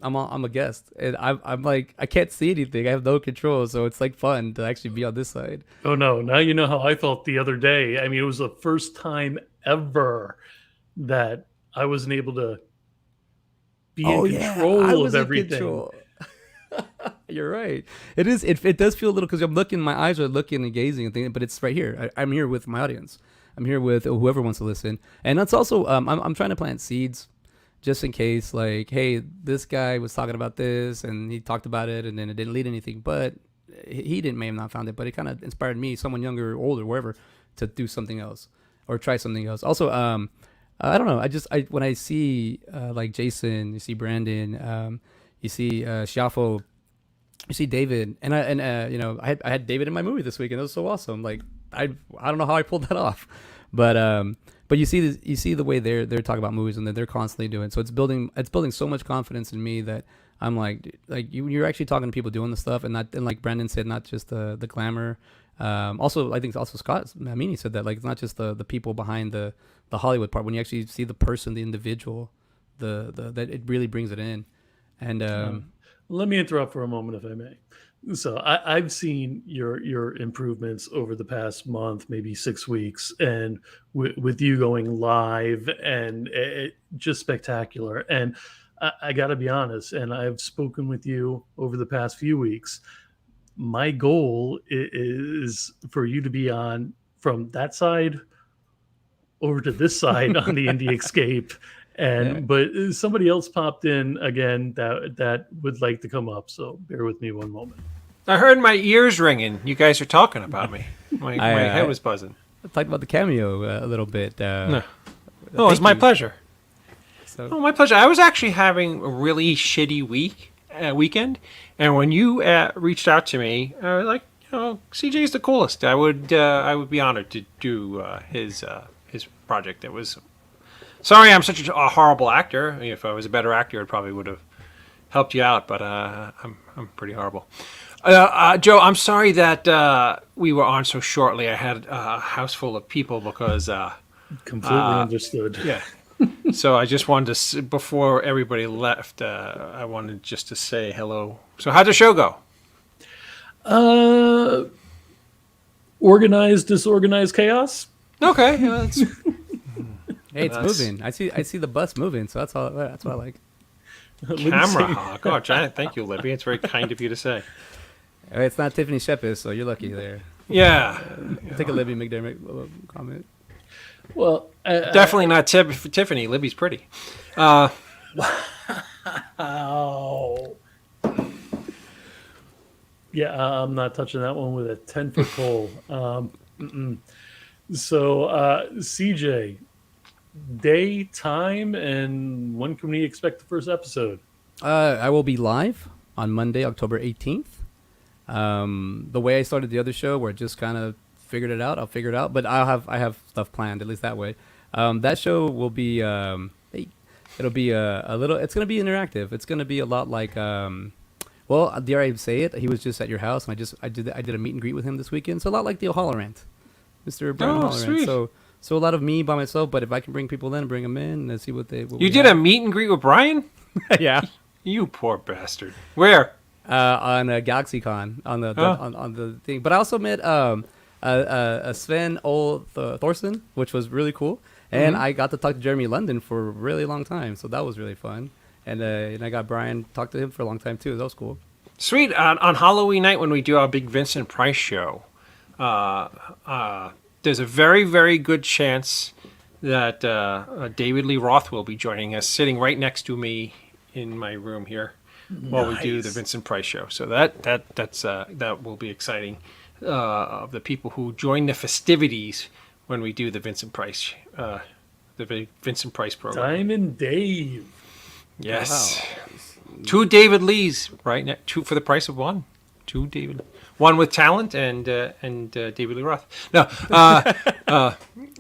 I'm a guest, and I'm like, I can't see anything. I have no control, so it's like fun to actually be on this side. Oh no! Now you know how I felt the other day. I mean, it was the first time ever that I wasn't able to be in control of everything. You're right. It is. It does feel a little, because I'm looking. My eyes are looking and gazing and thinking. But it's right here. I'm here with my audience. I'm here with whoever wants to listen. And that's also. I'm trying to plant seeds, just in case. Like, hey, this guy was talking about this, and he talked about it, and then it didn't lead anything. But he may have not found it. But it kind of inspired me, someone younger, or older, wherever, to do something else or try something else. Also, I don't know. When I see like Jaysen, you see Brandon, you see Schiaffo, you see David, and I had David in my movie this week, and it was so awesome. Like I don't know how I pulled that off, but you see the way they're talking about movies, and that they're constantly doing. So it's building so much confidence in me that I'm like you're actually talking to people doing the stuff, and like Brandon said, not just the glamour. Also, I think also Scott Meaney said that, like, it's not just the people behind the Hollywood part. When you actually see the person, the individual, that it really brings it in. And let me interrupt for a moment, if I may. So I've seen your improvements over the past month, maybe 6 weeks, and with you going live, and just spectacular. And I got to be honest, and I've spoken with you over the past few weeks. My goal is for you to be on from that side over to this side on the Indie Escape. But somebody else popped in again that would like to come up. So bear with me one moment. I heard my ears ringing. You guys are talking about me. My head was buzzing. I talked about the cameo a little bit. No. Oh, it's my pleasure. Oh, my pleasure. I was actually having a really shitty weekend, and when you reached out to me, I was like, CJ's the coolest. I would be honored to do his project. It was. Sorry, I'm such a horrible actor. If I was a better actor, I probably would have helped you out. But I'm pretty horrible. Joe, I'm sorry that we were on so shortly. I had a house full of people because completely understood. Yeah. So I just wanted to, before everybody left, I wanted just to say hello. So how'd the show go? Organized, disorganized chaos. Okay. Hey, it's moving. I see the bus moving, so that's what I like. Camera hawk. Oh, giant. Thank you, Libby. It's very kind of you to say. It's not Tiffany Shepard, so you're lucky there. Yeah. Take a Libby McDermott comment. Well, definitely not Tiffany. Libby's pretty. Wow. Yeah, I'm not touching that one with a 10-foot pole. So, CJ, day, time, and when can we expect the first episode? I will be live on Monday, October 18th. The way I started the other show, where I just kind of figured it out, I'll figure it out. But I have stuff planned, at least that way. That show will be it'll be a little. It's gonna be interactive. It's gonna be a lot like well, dare I say it? He was just at your house, and I did a meet and greet with him this weekend. So a lot like the O'Halloran, Mr. Brian O'Halloran. Sweet. So a lot of me by myself. But if I can bring people in, bring them in, and see what they. What You we did have. a meet and greet with Brian? Yeah. You poor bastard. Where? On GalaxyCon on the on the thing. But I also met Sven Thorson, which was really cool, and I got to talk to Jeremy London for a really long time, so that was really fun. And I got Brian talk to him for a long time too. That was cool. Sweet. On Halloween night when we do our big Vincent Price show, there's a very, very good chance that David Lee Roth will be joining us, sitting right next to me in my room here while we do the Vincent Price show. So that will be exciting. Of the people who join the festivities when we do the Vincent Price program. Diamond Dave. Yes. Wow. 2 David Lees, right? 2 for the price of 1. 2 David. 1 with talent and David Lee Roth. No,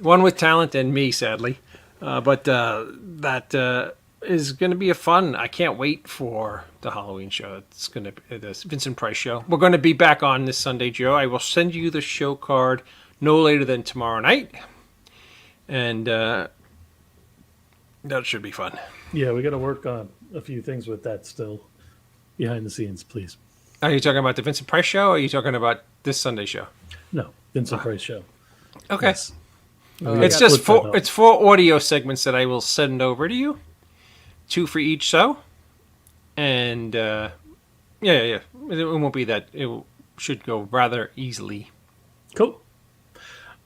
1 with talent and me, sadly. But that is going to be a fun. I can't wait for the Halloween show. It's going to be the Vincent Price show. We're going to be back on this Sunday, Joe. I will send you the show card no later than tomorrow night. And that should be fun. Yeah, we got to work on a few things with that still behind the scenes, please. Are you talking about the Vincent Price show, or are you talking about this Sunday show? No, Vincent Price show. Okay. Yes. It's just 4 audio segments that I will send over to you. 2 for each show. And yeah. It won't be that. It should go rather easily. Cool.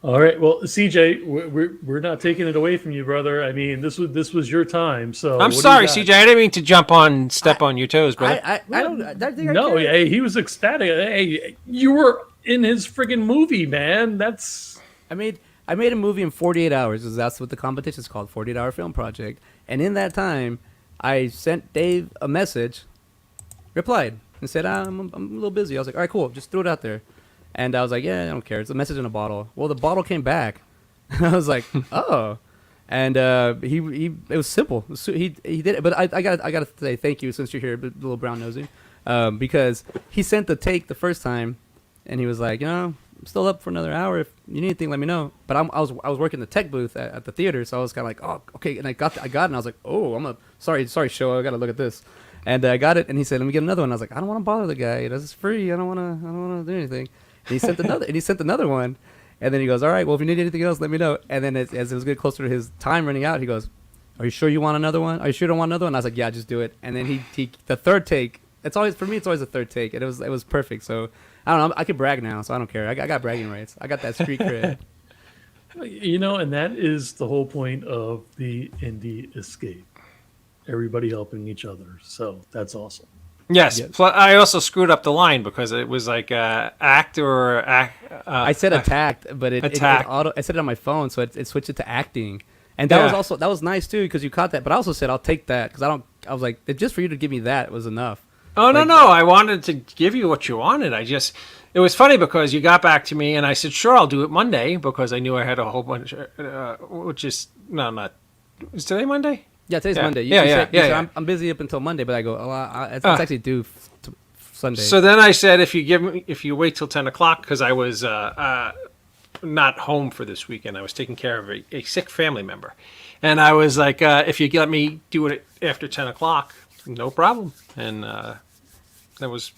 All right. Well, CJ, we're not taking it away from you, brother. I mean, this was your time. So I'm sorry, CJ. I didn't mean to step on your toes, brother. I don't. No, hey, he was ecstatic. Hey, you were in his friggin' movie, man. That's. I made a movie in 48 hours. Because that's what the competition is called, 48-hour film project. And in that time, I sent Dave a message, replied, and said, I'm a little busy. I was like, all right, cool. Just throw it out there. And I was like, yeah, I don't care. It's a message in a bottle. Well, the bottle came back. I was like, oh. And it was simple. So he did it. But I gotta say thank you since you're here, little brown nosy, because he sent the take the first time, and he was like, I'm still up for another hour. If you need anything, let me know. But I was working the tech booth at the theater, so I was kind of like, oh, okay. And I got it, and I was like, oh, sorry, show. I gotta look at this. And I got it, and he said, let me get another one. I was like, I don't want to bother the guy. This is free. I don't want to do anything. And he sent another one, and then he goes, all right, well, if you need anything else, let me know. And then as it was getting closer to his time running out, he goes, are you sure you want another one? Are you sure you don't want another one? I was like, yeah, just do it. And then he the third take. It's always a third take, and it was perfect. So I don't know. I can brag now, so I don't care. I got bragging rights. I got that street cred. And that is the whole point of the indie escape. Everybody helping each other. So that's awesome. Yes. I also screwed up the line because it was like act or act. I said attacked, but it I said it on my phone, so it switched it to acting. And that was nice too because you caught that. But I also said I'll take that because I was like, just for you to give me that was enough. Oh, no. I wanted to give you what you wanted. It was funny because you got back to me and I said, sure, I'll do it Monday because I knew I had a whole bunch, is today Monday? Yeah, today's Monday. You said, I'm busy up until Monday, but I go, it's actually due Sunday. So then I said, if you wait till 10 o'clock, because I was not home for this weekend. I was taking care of a sick family member. And I was like, if you let me do it after 10 o'clock, no problem. And that was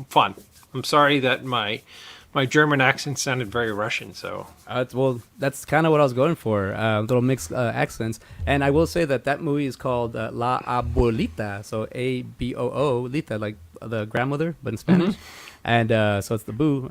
fun. I'm sorry that my German accent sounded very Russian. So well, that's kind of what I was going for, little mixed accents. And I will say that movie is called La Abuelita, so ABOO, Lita, like the grandmother, but in Spanish. Mm-hmm. And so it's the Boo,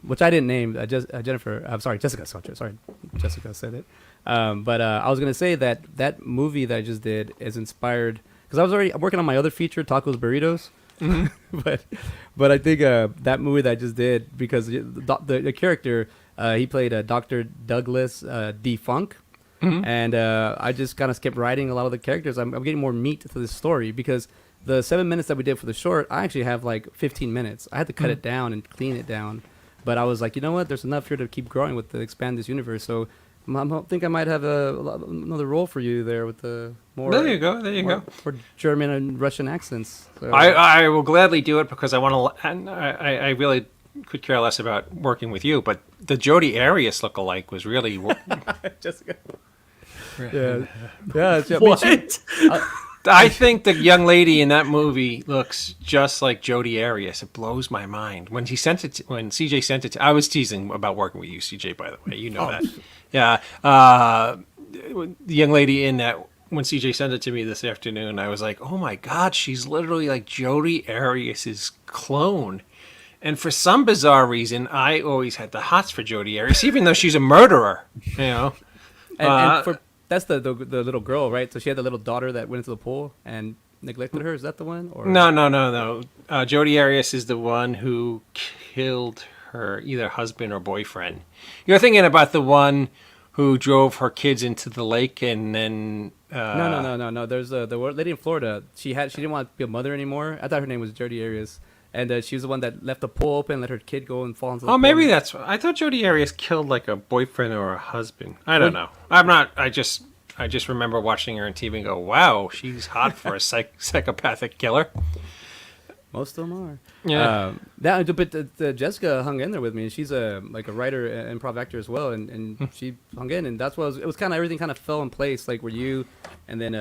which I didn't name. Jennifer, I'm sorry, Jessica. Sorry, Jessica said it. But I was gonna say that movie that I just did is inspired because I was already working on my other feature, Tacos Burritos. but I think that movie that I just did, because the character he played Dr. Douglas D. Funk. And I just kind of kept writing a lot of the characters. I'm getting more meat to this story, because the 7 minutes that we did for the short, I actually have like 15 minutes. I had to cut it down and clean it down. But I was like, you know what? There's enough here to keep growing with the expand this universe. So I think I might have another role for you there with the more. There you go. For German and Russian accents. So. I will gladly do it, because I want to. And I really could care less about working with you. But the Jodi Arias lookalike was really. Jessica. Yeah. What? I think the young lady in that movie looks just like Jodi Arias. It blows my mind. When CJ sent it, I was teasing about working with you, CJ. By the way, you know that. Yeah. The young lady in that, when CJ sent it to me this afternoon, I was like, oh my God, she's literally like Jodi Arias's clone. And for some bizarre reason, I always had the hots for Jodi Arias, even though she's a murderer. You know. And that's the little girl, right? So she had the little daughter that went into the pool and neglected her. Is that the one? Or? No. Jodi Arias is the one who killed her either husband or boyfriend. You're thinking about the one who drove her kids into the lake and then. No. There's the lady in Florida. She didn't want to be a mother anymore. I thought her name was Jodi Arias. And she was the one that left the pool open, let her kid go and fall into the pool. Oh, maybe that's. I thought Jodi Arias killed like a boyfriend or a husband. I don't know. I'm not. I just remember watching her on TV and go, "Wow, she's hot for a psychopathic killer." Most of them are. Yeah. But Jessica hung in there with me, and she's a writer, and improv actor as well, and she hung in, and that's what it was kind of everything kind of fell in place, like where you, and then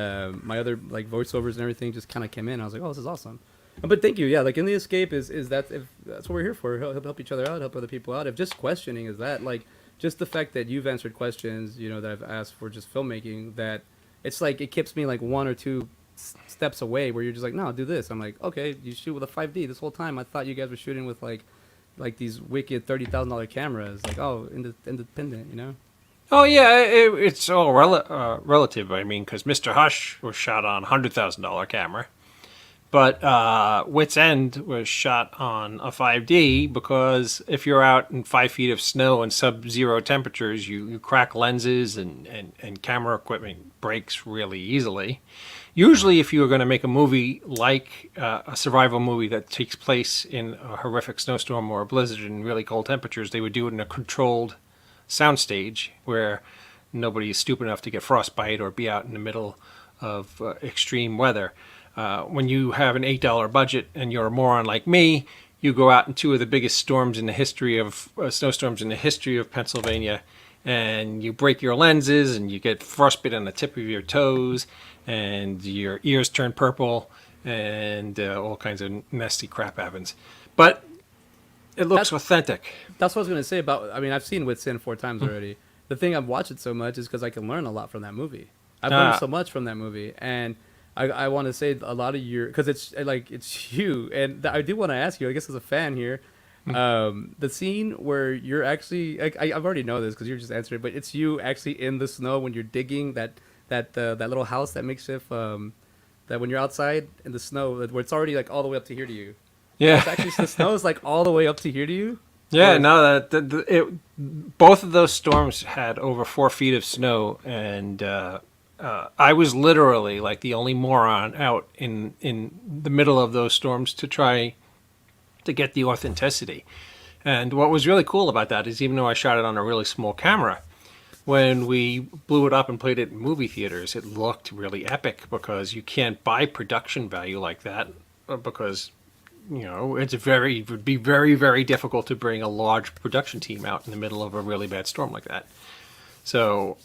my other like voiceovers and everything just kind of came in. I was like, oh, this is awesome. But thank you. Yeah, like in the escape is that if that's what we're here for. Help each other out, help other people out. If just questioning is that, like, just the fact that you've answered questions, that I've asked for just filmmaking, that it's like it keeps me like one or two steps away where you're just like, no, do this. I'm like, okay, you shoot with a 5D. This whole time I thought you guys were shooting with like these wicked $30,000 cameras. Like, oh, independent, Oh yeah, it's all relative. I mean, because Mr. Hush was shot on $100,000 camera. But Wit's End was shot on a 5D, because if you're out in 5 feet of snow and sub-zero temperatures, you crack lenses and camera equipment breaks really easily. Usually if you were going to make a movie like a survival movie that takes place in a horrific snowstorm or a blizzard in really cold temperatures, they would do it in a controlled soundstage where nobody is stupid enough to get frostbite or be out in the middle of extreme weather. When you have an $8 budget and you're a moron like me, you go out in two of the biggest storms in the history of snowstorms in the history of Pennsylvania, and you break your lenses and you get frostbite on the tip of your toes and your ears turn purple and all kinds of nasty crap happens. But it looks authentic. That's what I was going to say about, I mean, I've seen Wit's End 4 times already. The thing I've watched it so much is because I can learn a lot from that movie. I've learned so much from that movie. And I want to say a lot of because it's you, and I do want to ask you, I guess as a fan here, the scene where you're actually, I've already know this because you're just answering, but it's you actually in the snow when you're digging that little house, that makeshift, that when you're outside in the snow, where it's already like all the way up to here to you. Yeah, it's actually the snow is like all the way up to here to you. Yeah, no, both of those storms had over 4 feet of snow, and I was literally like the only moron out in the middle of those storms to try to get the authenticity. And what was really cool about that is, even though I shot it on a really small camera, when we blew it up and played it in movie theaters, it looked really epic, because you can't buy production value like that, because it would be very, very difficult to bring a large production team out in the middle of a really bad storm like that. So,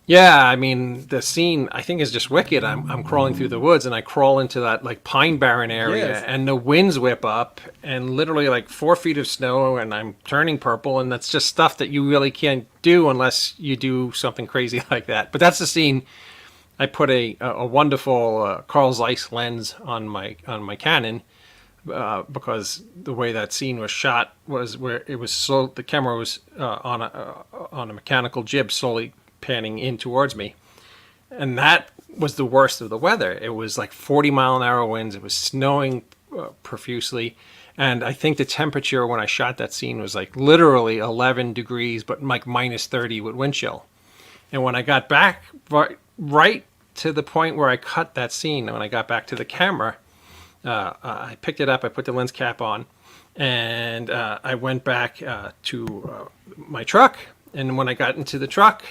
yeah, I mean, the scene I think is just wicked. I'm crawling through the woods, and I crawl into that like pine barren area, and the winds whip up, and literally like 4 feet of snow, and I'm turning purple, and that's just stuff that you really can't do unless you do something crazy like that. But that's the scene. I put a wonderful Carl Zeiss lens on my Canon, because the way that scene was shot was where it was the camera was on a mechanical jib slowly panning in towards me, and that was the worst of the weather. It was like 40-mile-an-hour winds. It was snowing profusely. And I think the temperature when I shot that scene was like literally 11 degrees, but like minus 30 with wind chill. And when I got back right to the point where I cut that scene, when I got back to the camera, I picked it up, I put the lens cap on, and I went back to my truck. And when I got into the truck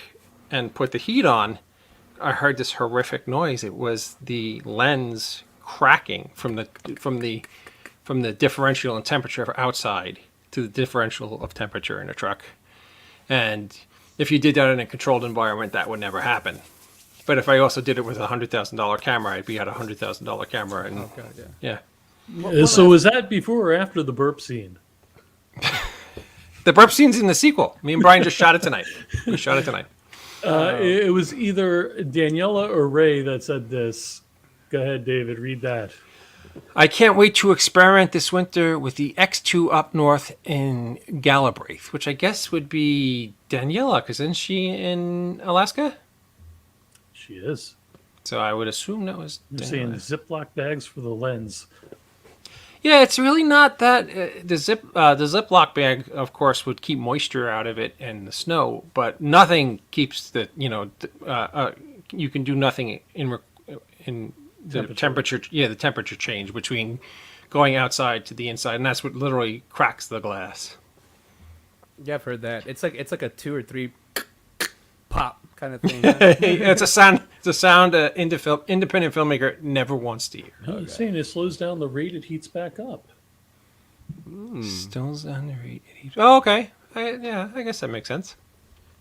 and put the heat on, I heard this horrific noise. It was the lens cracking from the differential in temperature outside to the differential of temperature in a truck. And if you did that in a controlled environment, that would never happen. But if I also did it with a $100,000 camera, I'd be at a $100,000 camera. And yeah. So was that before or after the burp scene? The burp scene's in the sequel. Me and Brian just shot it tonight. We shot it tonight. It was either Daniella or Ray that said this. Go ahead, David. Read that. I can't wait to experiment this winter with the X2 up north in Galbraith, which I guess would be Daniella, because isn't she in Alaska? She is. So I would assume that was You're saying Ziploc bags for the lens. Yeah, it's really not that. The Ziploc bag, of course, would keep moisture out of it and the snow, but nothing keeps the, you can do nothing in the temperature. Yeah, the temperature change between going outside to the inside, and that's what literally cracks the glass. Yeah, I've heard that. It's like a 2 or 3 pop kind of thing. It's a sound. It's a sound. Independent filmmaker never wants to hear. He's saying it slows down the rate, it heats back up. Slows down the rate. Oh, okay. I guess that makes sense.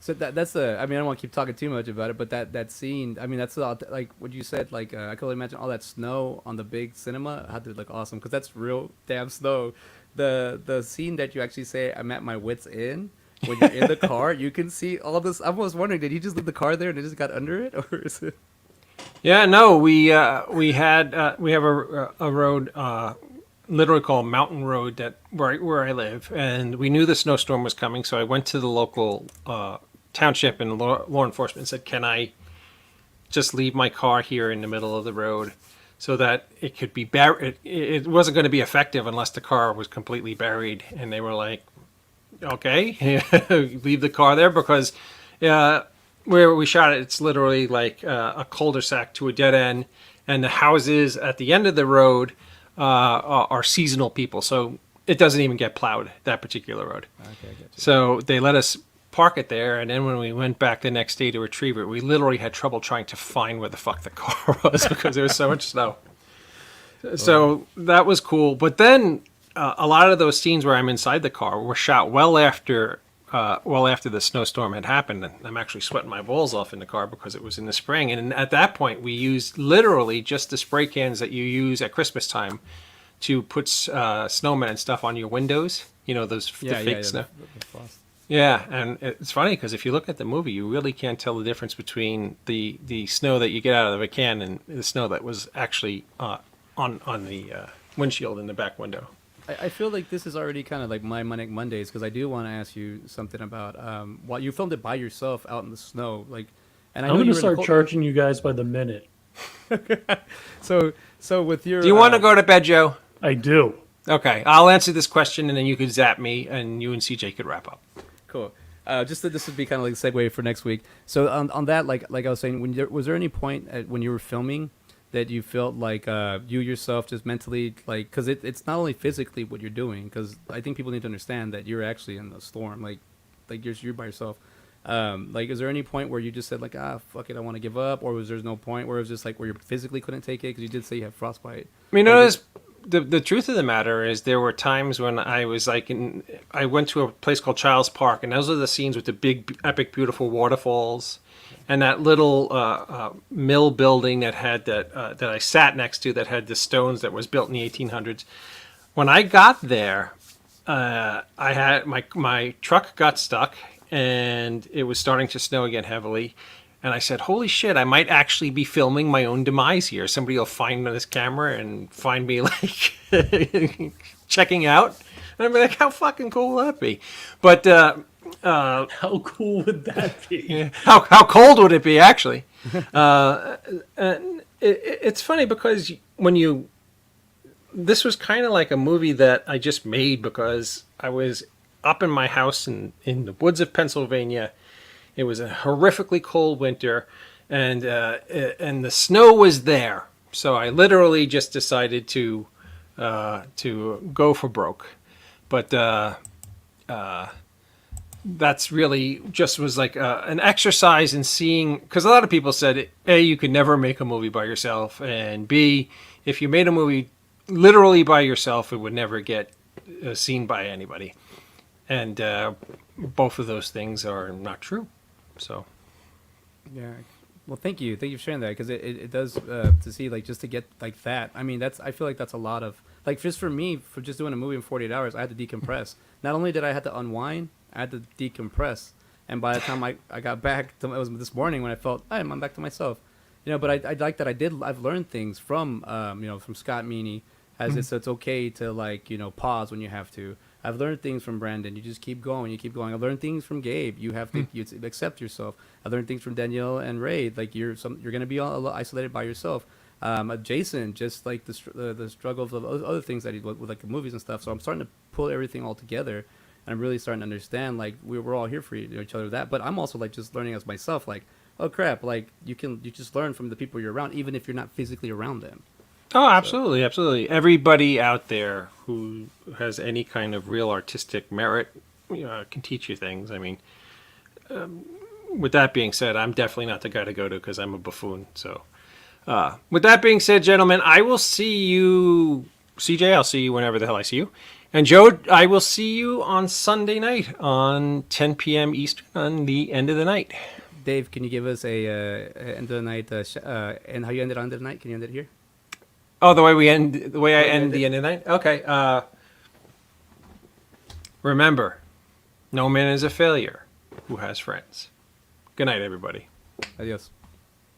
So that's the. I mean, I don't want to keep talking too much about it, but that scene. I mean, that's like what you said. Like I can only imagine all that snow on the big cinema had to look awesome because that's real damn snow. The scene that you actually say I'm at my wits' end. When you're in the car, you can see all this. I was wondering, did he just leave the car there and it just got under it, or is it? Yeah, no, we have a road literally called Mountain Road that where I live, and we knew the snowstorm was coming, so I went to the local township and law enforcement and said, "Can I just leave my car here in the middle of the road so that it could be buried? It wasn't going to be effective unless the car was completely buried." And they were like, "Okay, leave the car there," because where we shot it, it's literally like a cul-de-sac to a dead end, and the houses at the end of the road are seasonal people, so it doesn't even get plowed, that particular road. Okay, I get you. So they let us park it there, and then when we went back the next day to retrieve it, we literally had trouble trying to find where the fuck the car was because there was so much snow. So that was cool, but then a lot of those scenes where I'm inside the car were shot well after the snowstorm had happened, and I'm actually sweating my balls off in the car because it was in the spring. And at that point, we used literally just the spray cans that you use at Christmas time to put snowmen and stuff on your windows. You know, those fake snow. Yeah, and it's funny because if you look at the movie, you really can't tell the difference between the snow that you get out of a can and the snow that was actually on the windshield in the back window. I feel like this is already kind of like my Manic Mondayz because I do want to ask you something about while you filmed it by yourself out in the snow, like. And I'm going to start charging you guys by the minute. So with your. Do you want to go to bed, Joe? I do. Okay, I'll answer this question and then you could zap me and you and CJ could wrap up. Cool. Just that this would be kind of like a segue for next week. So on that, like I was saying, was there any point when you were filming that you felt like you yourself just mentally, like, because it's not only physically what you're doing, because I think people need to understand that you're actually in the storm, like you're by yourself. Like, is there any point where you just said like, fuck it, I want to give up, or was there no point where it was just like where you physically couldn't take it because you did say you have frostbite? I mean, the truth of the matter is there were times when I was like I went to a place called Child's Park, and those are the scenes with the big, epic, beautiful waterfalls. And that little mill building that had that I sat next to that had the stones that was built in the 1800s. When I got there, I had my truck got stuck and it was starting to snow again heavily. And I said, "Holy shit! I might actually be filming my own demise here. Somebody will find this camera and find me like checking out." And I'm like, "How fucking cool will that be?" But how cool would that be? Yeah. How cold would it be, actually? It's funny because when you this was kind of like a movie that I just made because I was up in my house in the woods of Pennsylvania. It was a horrifically cold winter, and the snow was there. So I literally just decided to go for broke. But that's really just was like an exercise in seeing, because a lot of people said, A, you could never make a movie by yourself, and B, if you made a movie literally by yourself, it would never get seen by anybody. And both of those things are not true. So, yeah. Well, thank you for sharing that, because it does to see, like, just to get like that. I mean, I feel like that's a lot of, like, just for me, for just doing a movie in 48 hours, I had to decompress. Not only did I have to unwind, I had to decompress. And by the time I got back, it was this morning when I felt, I'm back to myself. But I like that I've learned things from, from Scott Meaney, as it's okay to, like, pause when you have to. I've learned things from Brandon. You just keep going. I've learned things from Gabe. You have to you accept yourself. I learned things from Danielle and Ray. Like, you're gonna be all isolated by yourself. Jaysen, just like the struggle of other things that he with like movies and stuff. So I'm starting to pull everything all together, and I'm really starting to understand, like, we're all here for each other. That, but I'm also, like, just learning as myself. Like, oh crap! Like, you just learn from the people you're around, even if you're not physically around them. Oh, absolutely, absolutely. Everybody out there who has any kind of real artistic merit can teach you things. I mean, with that being said, I'm definitely not the guy to go to because I'm a buffoon. So, with that being said, gentlemen, I will see you, CJ. I'll see you whenever the hell I see you. And Joe, I will see you on Sunday night on 10 p.m. Eastern on the end of the night. Dave, can you give us a end of the night and how you ended on the night? Can you end it here? Oh, the way I end the end of the night? Okay. Remember, no man is a failure who has friends. Good night, everybody. Adios.